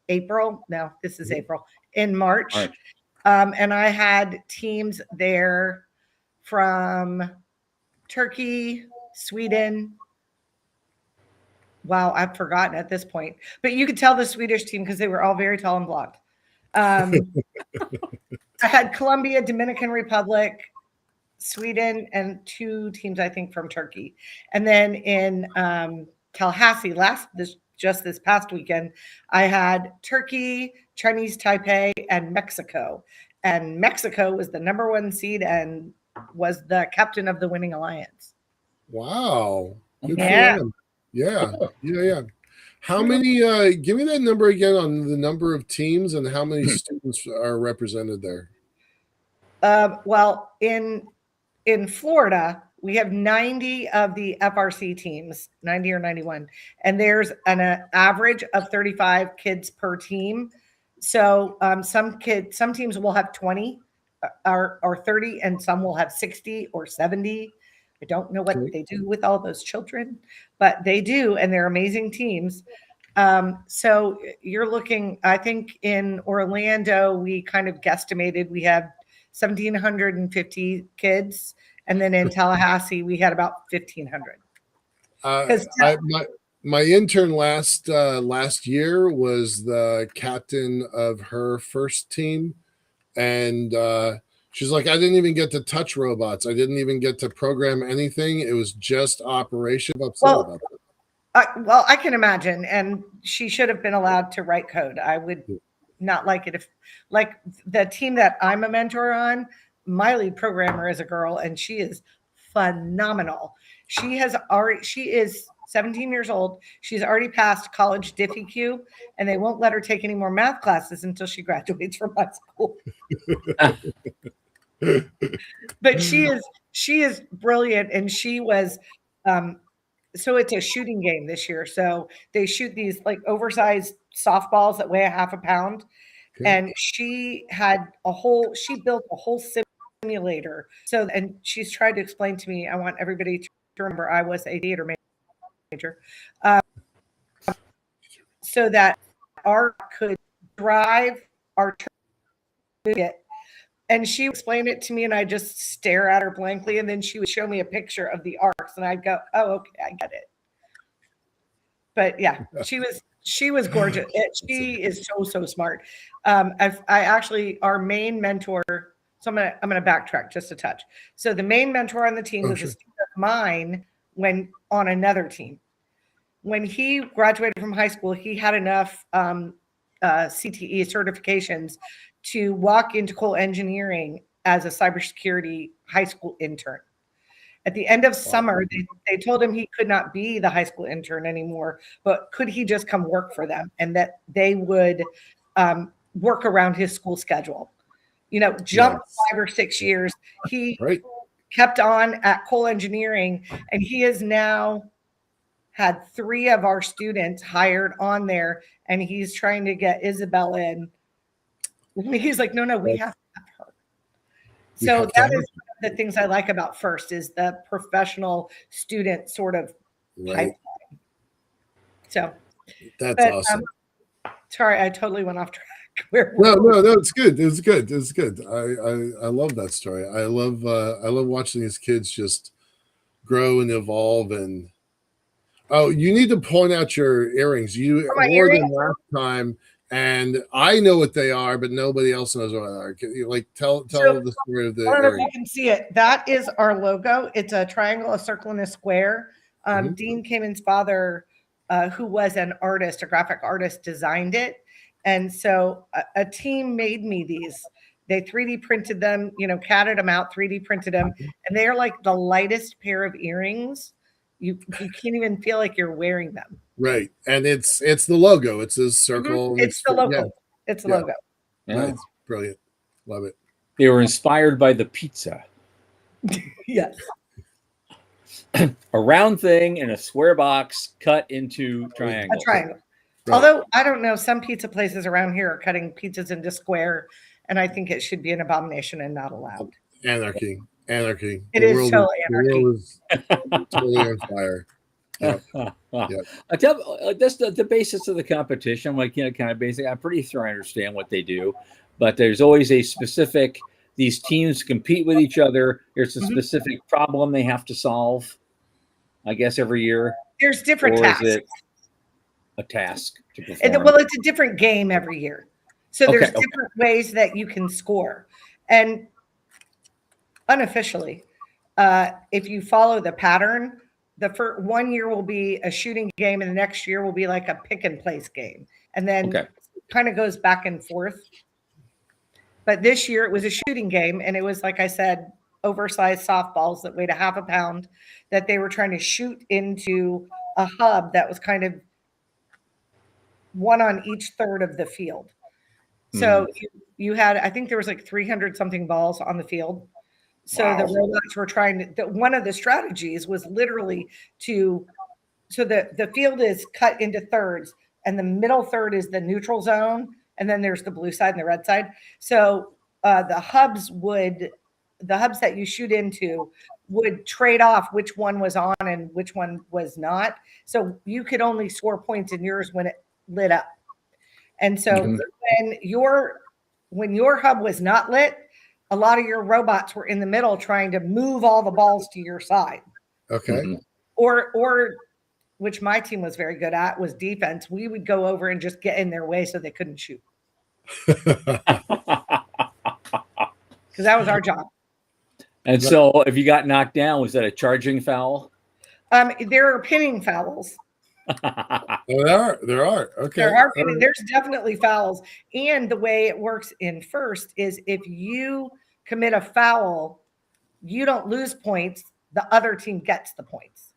Speaker 3: April. No, this is April. In March. And I had teams there from Turkey, Sweden. Wow, I've forgotten at this point. But you could tell the Swedish team because they were all very tall and blonde. I had Colombia, Dominican Republic, Sweden, and 2 teams, I think, from Turkey. And then in Tallahassee, just this past weekend, I had Turkey, Chinese Taipei, and Mexico. And Mexico was the number 1 seed and was the captain of the winning alliance.
Speaker 2: Wow. Good
Speaker 3: Yeah.
Speaker 2: for them. Yeah. How many, give me that number again on the number of teams and how many students are represented there?
Speaker 3: Well, in Florida, we have 90 of the FRC teams, 90 or 91, and there's an average of 35 kids per team. So some teams will have 20 or 30, and some will have 60 or 70. I don't know what they do with all those children, but they do, and they're amazing teams. So you're looking, I think in Orlando, we kind of guesstimated we have 1,750 kids. And then in Tallahassee, we had about 1,500.
Speaker 2: My intern last year was the captain of her first team, and she's like, I didn't even get to touch robots. I didn't even get to program anything. It was just operation. About it.
Speaker 3: Well, I can imagine, and she should have been allowed to write code. I would not like it if, like the team that I'm a mentor on, my lead programmer is a girl, and she is phenomenal. She is 17 years old. She's already passed college DiffEQ, and they won't let her take any more math classes until she graduates from high school. But she is brilliant, and she was so it's a shooting game this year. So they shoot these like oversized softballs that weigh a half a pound. Okay. And she built a whole simulator. So, and she's tried to explain to me, I want everybody to remember I was a theater major. So that art could drive our target. And she explained it to me, and I just stare at her blankly, and then she would show me a picture of the arcs, and I'd go, "Oh, okay, I get it." But yeah, she was gorgeous. She is so smart. I actually, our main mentor. So I'm gonna backtrack just a touch. So the main mentor on the team was a student of mine when on another team. When he graduated from high school, he had enough CTE certifications to walk into Cole Engineering as a cybersecurity high school intern. At the end of summer, they told him he could not be the high school intern anymore, but could he just come work for them, and that they would work around his school schedule. You know, jump 5 or 6 years. He kept on at Cole Engineering, and he has now had 3 of our students hired on there, and he's trying to get Isabel in. He's like, no, we have to have her. So that is one of the things I like about FIRST is the professional student sort of pipeline. So
Speaker 2: that's awesome.
Speaker 3: Sorry, I totally went off track.
Speaker 2: No, it's good. It's good. I love that story. I love watching these kids just grow and evolve. And you need to point out your earrings. You wore them last time, and I know what they are, but nobody else knows what they are. Can you tell the story of the earrings? I don't know if you
Speaker 3: can see it. That is our logo. It's a triangle, a circle, and a square. Dean Kamen's father, who was an artist, a graphic artist, designed it. And so a team made me these. They 3D printed them, catted them out, 3D printed them. And they are like the lightest pair of earrings. You can't even feel like you're wearing them.
Speaker 2: Right. And it's the logo. It's a circle.
Speaker 3: Mm-hmm. It's the logo. Yeah. It's the logo.
Speaker 2: Yeah. Nice. Brilliant. Love it.
Speaker 1: They were inspired by the pizza.
Speaker 3: Yes.
Speaker 1: A round thing in a square box cut into triangles.
Speaker 3: A triangle. Right. Although I don't know, some pizza places around here are cutting pizzas into square, and I think it should be an abomination and not allowed.
Speaker 2: Anarchy.
Speaker 3: It is totally anarchy.
Speaker 2: The world is totally on fire. Yep. Yep.
Speaker 1: That's the basis of the competition. Like, kind of basic. I'm pretty sure I understand what they do, but there's always a specific. These teams compete with each other. There's a specific problem they have to solve. I guess every year.
Speaker 3: There's different
Speaker 1: or
Speaker 3: tasks.
Speaker 1: Is it a task to perform?
Speaker 3: Well, it's a different game every year. So there's different ways that you can score. And unofficially, if you follow the pattern, the first 1 year will be a shooting game, and the next year will be like a pick and place game. And then it kind of goes back and forth. But this year it was a shooting game, and it was, like I said, oversized softballs that weighed a half a pound that they were trying to shoot into a hub that was kind of one on each third of the field. So you had, I think there was like 300 something balls on the field. So the robots were trying to, one of the strategies was literally so the field is cut into thirds, and the middle third is the neutral zone, and then there's the blue side and the red side. So the hubs that you shoot into would trade off which one was on and which one was not. So you could only score points in yours when it lit up. And so when your hub was not lit, a lot of your robots were in the middle trying to move all the balls to your side.
Speaker 2: Okay.
Speaker 3: Or which my team was very good at, was defense. We would go over and just get in their way so they couldn't shoot. Because that was our job.
Speaker 1: And so if you got knocked down, was that a charging foul?
Speaker 3: There are pinning fouls.
Speaker 2: There are. Okay.
Speaker 3: There's definitely fouls. And the way it works in first is if you commit a foul, you don't lose points. The other team gets the points.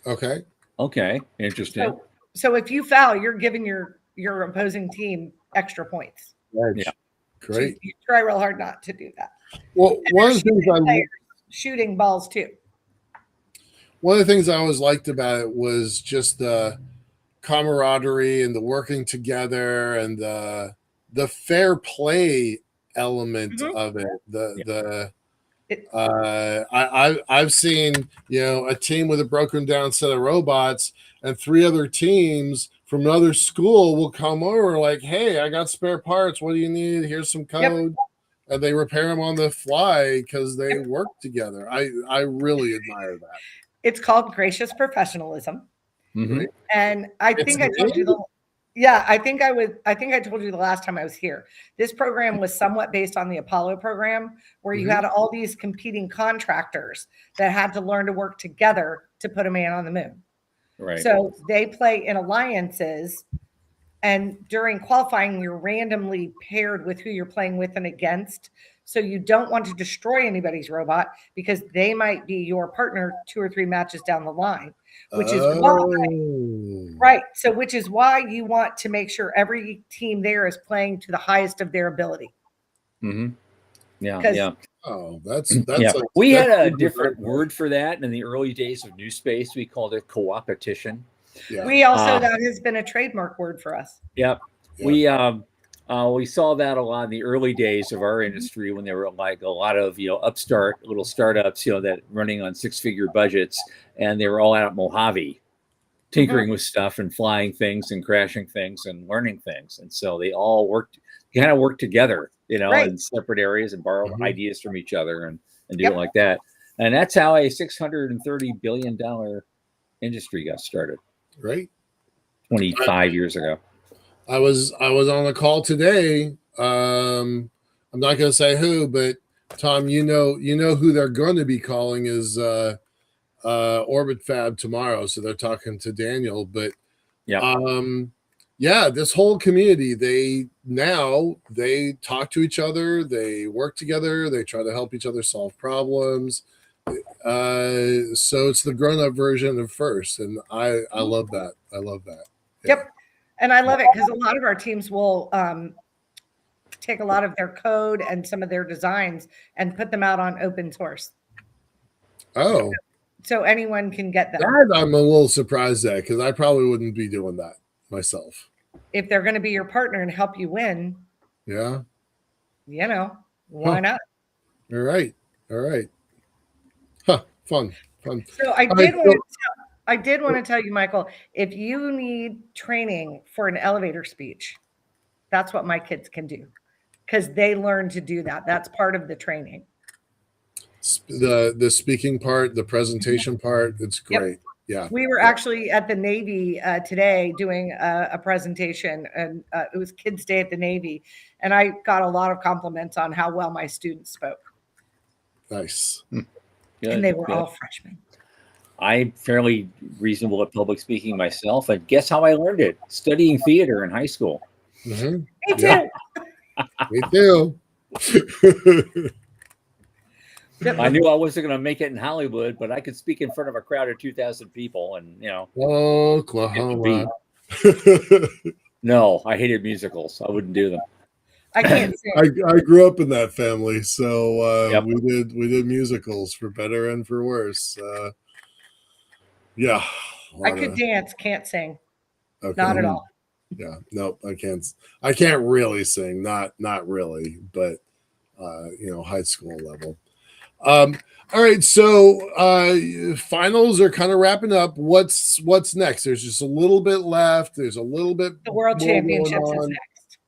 Speaker 2: Okay.
Speaker 1: Interesting.
Speaker 3: So if you foul, you're giving your opposing team extra points.
Speaker 2: Right. Yeah. Great.
Speaker 3: So you try real hard not to do that.
Speaker 2: Well, one of the things
Speaker 3: shooting balls too.
Speaker 2: One of the things I always liked about it was just the camaraderie and the working together and the fair play element of it. I've seen, a team with a broken down set of robots, and 3 other teams from another school will come over like, hey, I got spare parts. What do you need? Here's some code. And they repair them on the fly because they work together. I really admire that.
Speaker 3: It's called gracious professionalism. And I think I told you I think I told you the last time I was here. This program was somewhat based on the Apollo program, where you had all these competing contractors that had to learn to work together to put a man on the moon.
Speaker 1: Right.
Speaker 3: So they play in alliances, and during qualifying, you're randomly paired with who you're playing with and against. So you don't want to destroy anybody's robot because they might be your partner 2 or 3 matches down the line, which is which is why you want to make sure every team there is playing to the highest of their ability.
Speaker 2: Yeah. Oh, that's
Speaker 1: we had a different word for that in the early days of New Space. We called it co-opetition.
Speaker 3: Yeah. We also that has been a trademark word for us.
Speaker 1: Yep. We saw that a lot in the early days of our industry when there were like a lot of upstart little startups that running on 6-figure budgets, and they were all out at Mojave tinkering with stuff and flying things and crashing things and learning things, and so they all worked together in separate areas and borrow ideas from each other and do it like that. And that's how a $630 billion industry got started.
Speaker 2: Right.
Speaker 1: 25 years ago.
Speaker 2: I was on a call today. I'm not going to say who, but Tom, you know who they're going to be calling is Orbit Fab tomorrow. So they're talking to Daniel, but this whole community, they talk to each other, they work together, they try to help each other solve problems. So it's the grown-up version of first, and I love that.
Speaker 3: Yep. And I love it because a lot of our teams will take a lot of their code and some of their designs and put them out on open source.
Speaker 2: Oh.
Speaker 3: So anyone can get them.
Speaker 2: I'm a little surprised at, because I probably wouldn't be doing that myself.
Speaker 3: If they're going to be your partner and help you win.
Speaker 2: Yeah.
Speaker 3: Why not?
Speaker 2: All right. Huh. Fun.
Speaker 3: So I did want to I did want to tell you, Michael, if you need training for an elevator speech, that's what my kids can do because they learn to do that. That's part of the training.
Speaker 2: The speaking part, the presentation part, it's great. Yep. Yeah.
Speaker 3: We were actually at the Navy today doing a presentation, and it was Kids Day at the Navy. And I got a lot of compliments on how well my students spoke.
Speaker 2: Nice.
Speaker 3: Good, and they were all freshmen.
Speaker 1: I'm fairly reasonable at public speaking myself. And guess how I learned it? Studying theater in high school.
Speaker 2: Mm-hmm.
Speaker 3: Me too.
Speaker 2: Me too.
Speaker 1: I knew I wasn't going to make it in Hollywood, but I could speak in front of a crowd of 2,000 people, and
Speaker 2: Oklahoma.
Speaker 1: No, I hated musicals. I wouldn't do them.
Speaker 3: I can't sing.
Speaker 2: I grew up in that family, so we did musicals for better and for worse. Yeah,
Speaker 3: I could dance, can't sing.
Speaker 2: Okay.
Speaker 3: Not at all.
Speaker 2: Yeah, nope, I can't. I can't really sing, not really, but high school level. All right, so finals are kind of wrapping up. What's next? There's just a little bit left. There's a little bit.
Speaker 3: The World Championships is next.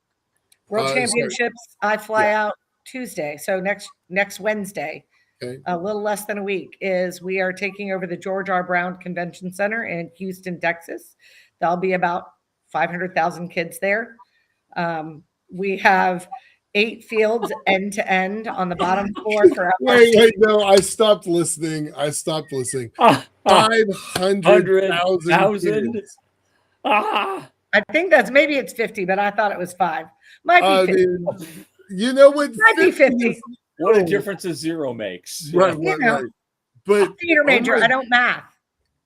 Speaker 3: World Championships. I fly out Tuesday, so next Wednesday.
Speaker 2: Okay.
Speaker 3: A little less than a week we are taking over the George R. Brown Convention Center in Houston, Texas. There'll be about 500,000 kids there. We have 8 fields end to end on the bottom floor for
Speaker 2: wait, no, I stopped listening. 500,000 kids.
Speaker 3: I think maybe it's 50, but I thought it was 5. Might be 50.
Speaker 2: You know what?
Speaker 3: Might be 50.
Speaker 1: What a difference a zero makes.
Speaker 2: Right.
Speaker 3: But theater major, I don't math.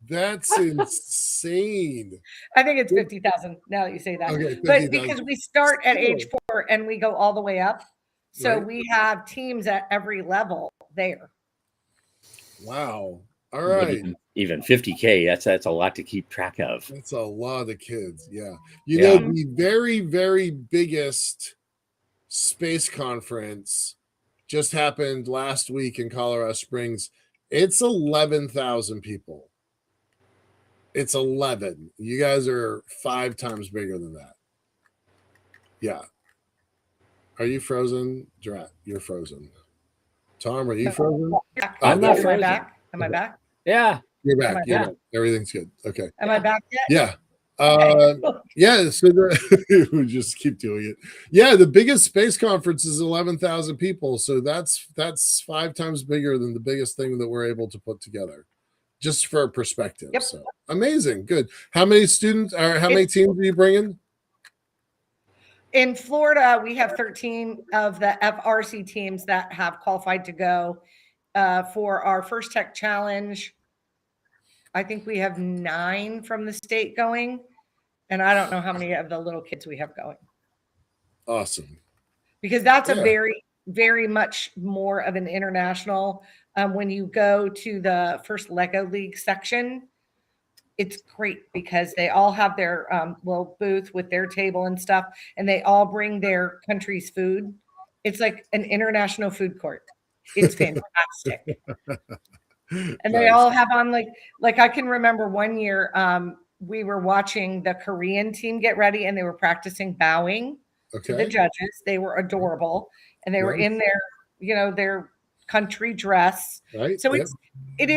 Speaker 2: That's insane.
Speaker 3: I think it's 50,000 now that you say that. Okay, but because we start at age 4 and we go all the way up. So we have teams at every level there.
Speaker 2: Wow. All right.
Speaker 1: Even 50K, that's a lot to keep track of.
Speaker 2: That's a lot of kids. Yeah. You know, the very, very biggest space conference just happened last week in Colorado Springs. It's 11,000 people. It's 11. You guys are 5 times bigger than that. Yeah. Are you frozen? Drat, you're frozen. Tom, are you frozen?
Speaker 1: I'm not frozen.
Speaker 3: Am I back?
Speaker 1: Yeah.
Speaker 2: You're back. Yeah. Everything's good. Okay.
Speaker 3: Am I back yet?
Speaker 2: Yeah. Yeah, so we just keep doing it. Yeah, the biggest space conference is 11,000 people, so that's 5 times bigger than the biggest thing that we're able to put together, just for perspective.
Speaker 3: Yep.
Speaker 2: So amazing, good. How many students or how many teams are you bringing?
Speaker 3: In Florida, we have 13 of the FRC teams that have qualified to go for our First Tech Challenge. I think we have 9 from the state going, and I don't know how many of the little kids we have going.
Speaker 2: Awesome.
Speaker 3: Because that's a very, very much more of an international. When you go to the first Lego League section, it's great because they all have their little booth with their table and stuff, and they all bring their country's food. It's like an international food court. It's fantastic. And they all have on like I can remember one year we were watching the Korean team get ready and they were practicing bowing to the judges. They were adorable and they were in their, their country dress.
Speaker 2: Right.
Speaker 3: So it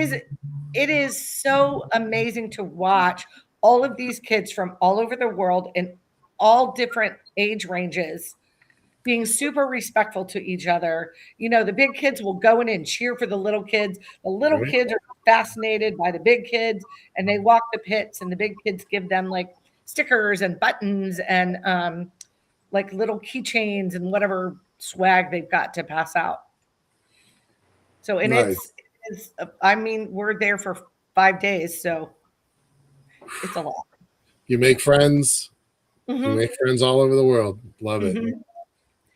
Speaker 3: is so amazing to watch all of these kids from all over the world in all different age ranges being super respectful to each other. The big kids will go in and cheer for the little kids. The little kids are fascinated by the big kids and they walk the pits and the big kids give them like stickers and buttons and like little keychains and whatever swag they've got to pass out. So, and it's we're there for 5 days, so it's a lot.
Speaker 2: You make friends. Mm-hmm. You make friends all over the world. Love it.
Speaker 3: Mm-hmm.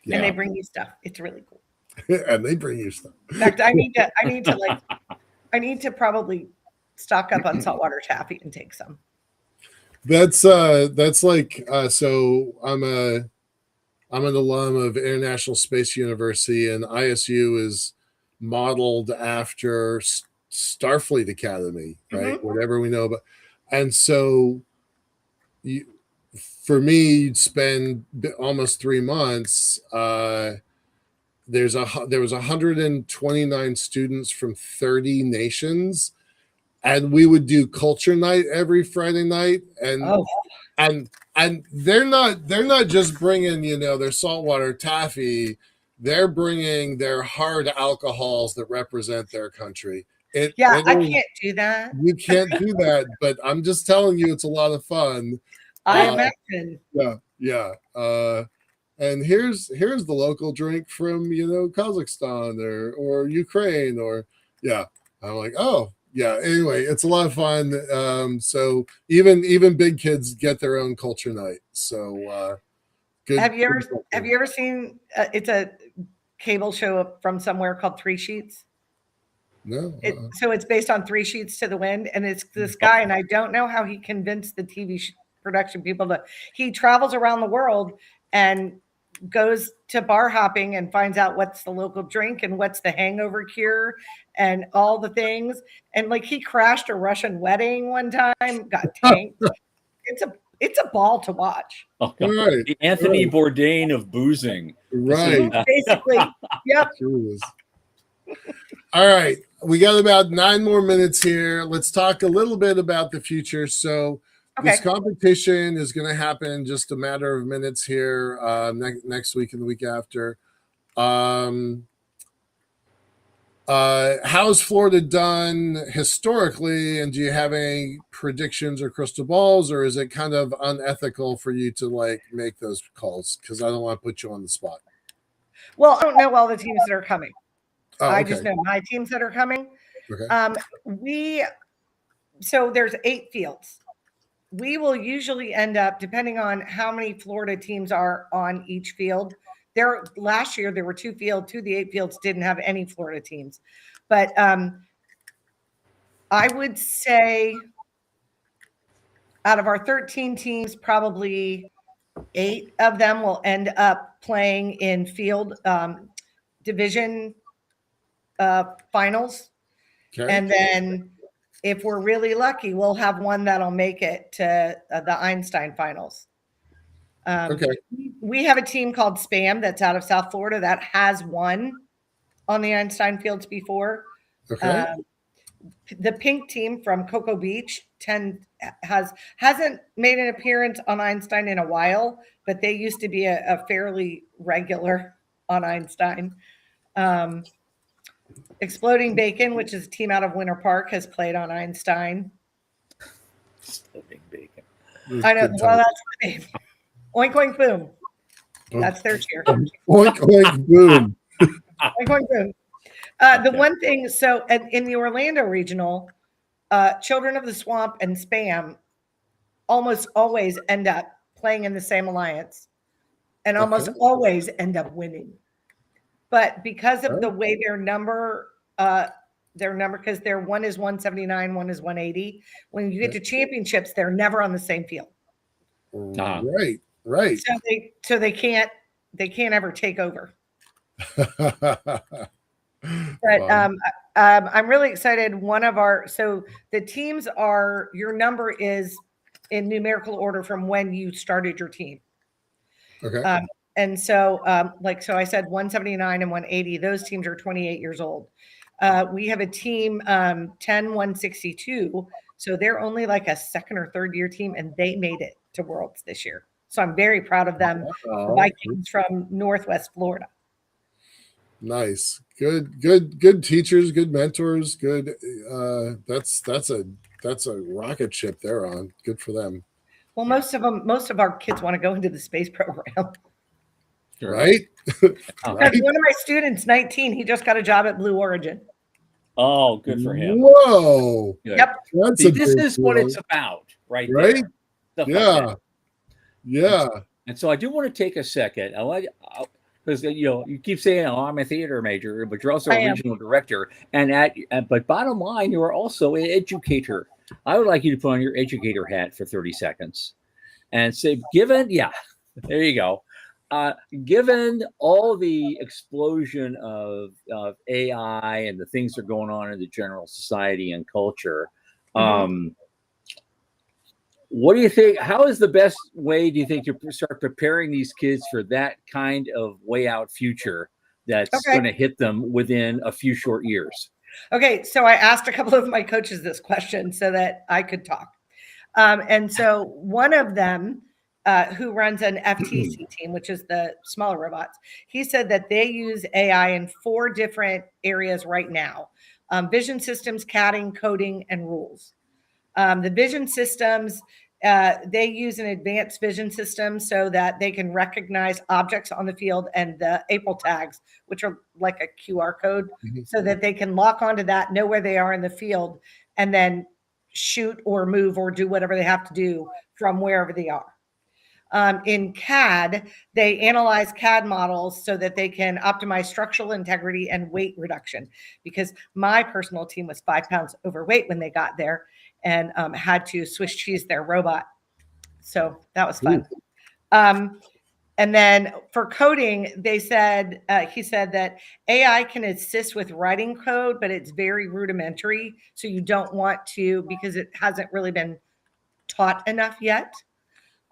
Speaker 3: Yeah. And they bring you stuff. It's really cool.
Speaker 2: And they bring you stuff.
Speaker 3: In fact, I need to probably stock up on saltwater taffy and take some.
Speaker 2: That's like so I'm an alum of International Space University, and ISU is modeled after Starfleet Academy, right?
Speaker 3: Mm-hmm.
Speaker 2: Whatever we know about. And so for me, you'd spend almost 3 months. There was 129 students from 30 nations, and we would do culture night every Friday night. And they're not just bringing, their saltwater taffy. They're bringing their hard alcohols that represent their country.
Speaker 3: I can't do that.
Speaker 2: You can't do that, but I'm just telling you, it's a lot of fun.
Speaker 3: I imagine.
Speaker 2: Yeah. And here's the local drink from Kazakhstan or Ukraine I'm like, oh yeah. Anyway, it's a lot of fun. So even big kids get their own culture night. So good.
Speaker 3: Have you ever seen? It's a cable show from somewhere called Three Sheets.
Speaker 2: No.
Speaker 3: So it's based on Three Sheets to the Wind, and it's this guy, and I don't know how he convinced the TV production people he travels around the world and goes to bar hopping and finds out what's the local drink and what's the hangover cure and all the things. And like he crashed a Russian wedding one time, got tanked. It's a ball to watch.
Speaker 1: Oh, right. The Anthony Bourdain of boozing.
Speaker 2: Right.
Speaker 3: Basically. Yep.
Speaker 2: All right. We got about 9 more minutes here. Let's talk a little bit about the future. So this competition is going to happen in just a matter of minutes here next week and the week after. How's Florida done historically, and do you have any predictions or crystal balls, or is it kind of unethical for you to make those calls? Because I don't want to put you on the spot.
Speaker 3: Well, I don't know all the teams that are coming. I just know my teams that are coming. Okay. So there's 8 fields. We will usually end up, depending on how many Florida teams are on each field. Last year there were 2 fields. 2 of the 8 fields didn't have any Florida teams. But I would say out of our 13 teams, probably 8 of them will end up playing in field division finals. Okay. And then if we're really lucky, we'll have one that'll make it to the Einstein finals. We have a team called Spam that's out of South Florida that has won on the Einstein fields before. Okay. The pink team from Cocoa Beach hasn't made an appearance on Einstein in a while, but they used to be a fairly regular on Einstein. Exploding Bacon, which is a team out of Winter Park, has played on Einstein.
Speaker 1: Exploding Bacon.
Speaker 3: I know. Well, that's the name. Oink, oink, boom. That's their cheer.
Speaker 2: Oink, oink, boom.
Speaker 3: Oink, oink, boom. The one thing, so in the Orlando regional, Children of the Swamp and Spam almost always end up playing in the same alliance and almost always end up winning. But because of the way their number, because their one is 179, one is 180. When you get to championships, they're never on the same field.
Speaker 2: Right.
Speaker 3: So they can't ever take over. But I'm really excited. So the teams are, your number is in numerical order from when you started your team. Okay. And so, so I said 179 and 180, those teams are 28 years old. We have a team 162. So they're only like a second or third year team, and they made it to Worlds this year. So I'm very proud of them. The Vikings from Northwest Florida.
Speaker 2: Nice. Good teachers, good mentors, good. That's a rocket ship they're on. Good for them.
Speaker 3: Well, most of our kids want to go into the space program.
Speaker 2: Right?
Speaker 3: Right. One of my students, 19, he just got a job at Blue Origin.
Speaker 1: Oh, good for him.
Speaker 2: Whoa.
Speaker 1: Good.
Speaker 3: Yep.
Speaker 1: This is what it's about, right?
Speaker 2: Right?
Speaker 1: There.
Speaker 2: Yeah.
Speaker 1: And so I do want to take a second. Because you keep saying, "Oh, I'm a theater major," but you're also a regional director. But bottom line, you are also an educator. I would like you to put on your educator hat for 30 seconds and say, there you go. Given all the explosion of AI and the things that are going on in the general society and culture, what do you think? How is the best way, do you think, to start preparing these kids for that kind of way out future that's going to hit them within a few short years?
Speaker 3: Okay, so I asked a couple of my coaches this question so that I could talk. And so one of them, who runs an FTC team, which is the smaller robots, he said that they use AI in 4 different areas right now: vision systems, CADing, coding, and rules. The vision systems, they use an advanced vision system so that they can recognize objects on the field and the April tags, which are like a QR code, so that they can lock onto that, know where they are in the field, and then shoot or move or do whatever they have to do from wherever they are. In CAD, they analyze CAD models so that they can optimize structural integrity and weight reduction, because my personal team was 5 pounds overweight when they got there and had to Swiss cheese their robot. So that was fun. And then for coding, they said, he said that AI can assist with writing code, but it's very rudimentary. So you don't want to, because it hasn't really been taught enough yet.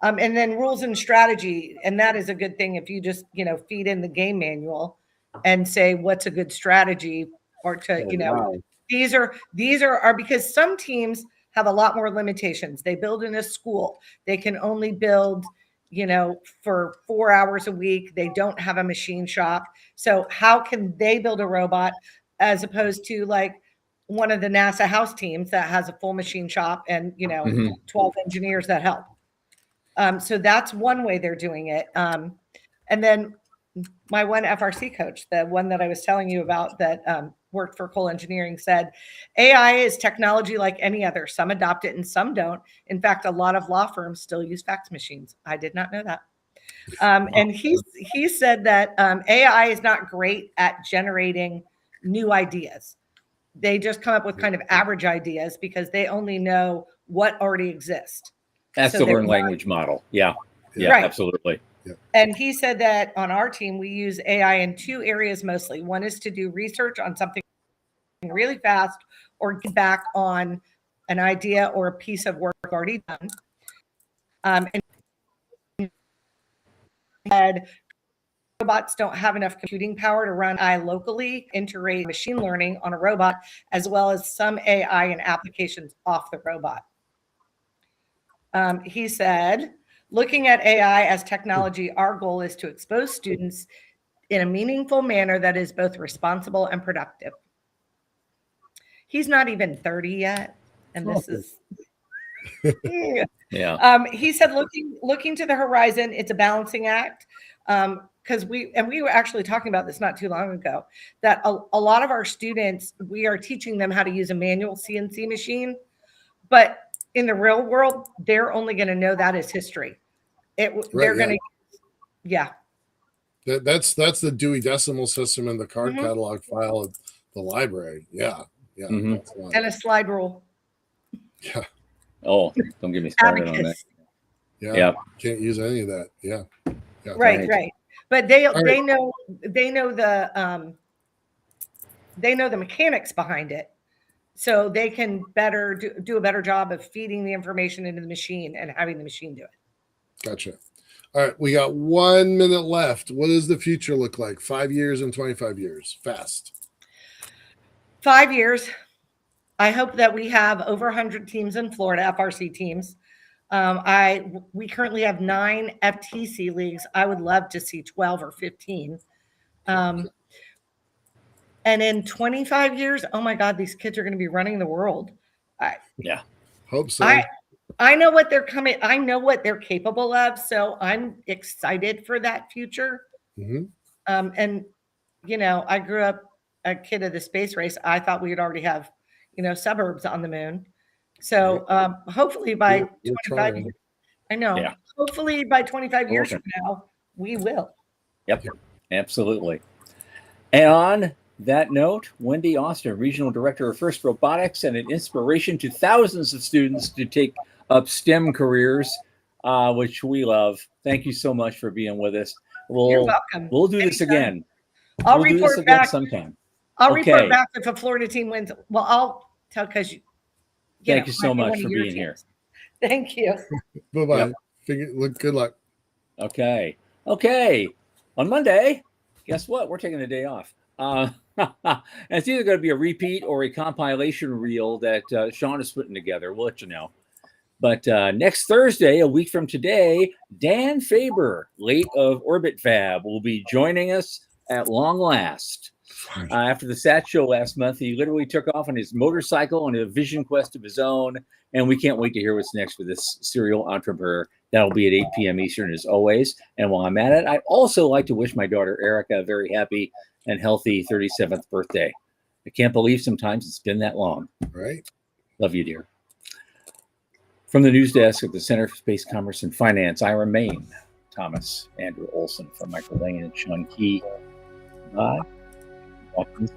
Speaker 3: And then rules and strategy. And that is a good thing if you just, feed in the game manual and say, what's a good strategy, or to, these are because some teams have a lot more limitations. They build in a school. They can only build, for 4 hours a week. They don't have a machine shop. So how can they build a robot as opposed to like one of the NASA house teams that has a full machine shop and, 12 engineers that help? So that's one way they're doing it. And then my one FRC coach, the one that I was telling you about that worked for Cole Engineering, said AI is technology like any other. Some adopt it and some don't. In fact, a lot of law firms still use fax machines. I did not know that. And he said that AI is not great at generating new ideas. They just come up with kind of average ideas because they only know what already exists.
Speaker 1: That's the learned language model. Yeah, right. Absolutely.
Speaker 2: Yeah.
Speaker 3: And he said that on our team, we use AI in 2 areas mostly. One is to do research on something really fast or get back on an idea or a piece of work already done. And robots don't have enough computing power to run AI locally, integrate machine learning on a robot, as well as some AI and applications off the robot. He said, looking at AI as technology, our goal is to expose students in a meaningful manner that is both responsible and productive. He's not even 30 yet, and this is
Speaker 1: yeah.
Speaker 3: He said, looking to the horizon, it's a balancing act. Because we were actually talking about this not too long ago, that a lot of our students, we are teaching them how to use a manual CNC machine, but in the real world, they're only going to know that as history. They're going to,
Speaker 2: That's the Dewey Decimal System in the card catalog file of the library. Yeah.
Speaker 3: And a slide rule.
Speaker 2: Yeah.
Speaker 1: Oh, don't get me started on that.
Speaker 2: Yeah. Can't use any of that. Yeah.
Speaker 3: Right. But they know the mechanics behind it, so they can do a better job of feeding the information into the machine and having the machine do it.
Speaker 2: Gotcha. All right, we got 1 minute left. What does the future look like? 5 years and 25 years. Fast.
Speaker 3: 5 years. I hope that we have over 100 teams in Florida, FRC teams. We currently have 9 FTC leagues. I would love to see 12 or 15. And in 25 years, oh my God, these kids are going to be running the world.
Speaker 2: Hope so.
Speaker 3: I know what they're coming. I know what they're capable of. So I'm excited for that future. And I grew up a kid of the space race. I thought we would already have, suburbs on the moon. So hopefully by 25 years, I know. Yeah. Hopefully by 25 years from now, we will.
Speaker 1: Yep, absolutely. And on that note, Wendy Austin, Regional Director of FIRST Robotics and an inspiration to thousands of students to take up STEM careers. which we love. Thank you so much for being with us.
Speaker 3: You're welcome.
Speaker 1: We'll do this
Speaker 3: Anytime.
Speaker 1: again.
Speaker 3: I'll
Speaker 1: We'll do this
Speaker 3: report
Speaker 1: again
Speaker 3: back.
Speaker 1: sometime.
Speaker 3: I'll
Speaker 1: Okay.
Speaker 3: report back if a Florida team wins. Well, I'll tell because
Speaker 1: Thank you so
Speaker 3: might be
Speaker 1: much
Speaker 3: one of
Speaker 1: for
Speaker 3: your
Speaker 1: being here.
Speaker 3: teams. Thank you.
Speaker 2: Bye-bye.
Speaker 1: Yep.
Speaker 2: Look, good luck.
Speaker 1: Okay. On Monday, guess what? We're taking a day off. And it's either going to be a repeat or a compilation reel that Sean is putting together. We'll let you know. But next Thursday, a week from today, Dan Faber, late of Orbit Fab, will be joining us at long last. After the SAT show last month, he literally took off on his motorcycle on a vision quest of his own. And we can't wait to hear what's next for this serial entrepreneur. That'll be at 8 p.m. Eastern as always. And while I'm at it, I'd also like to wish my daughter Erica a very happy and healthy 37th birthday. I can't believe sometimes it's been that long.
Speaker 2: Right.
Speaker 1: Love you, dear. From the news desk at the Center for Space Commerce and Finance, I remain Thomas Andrew Olson from Michael Lane and Sean Key. Bye. Welcome.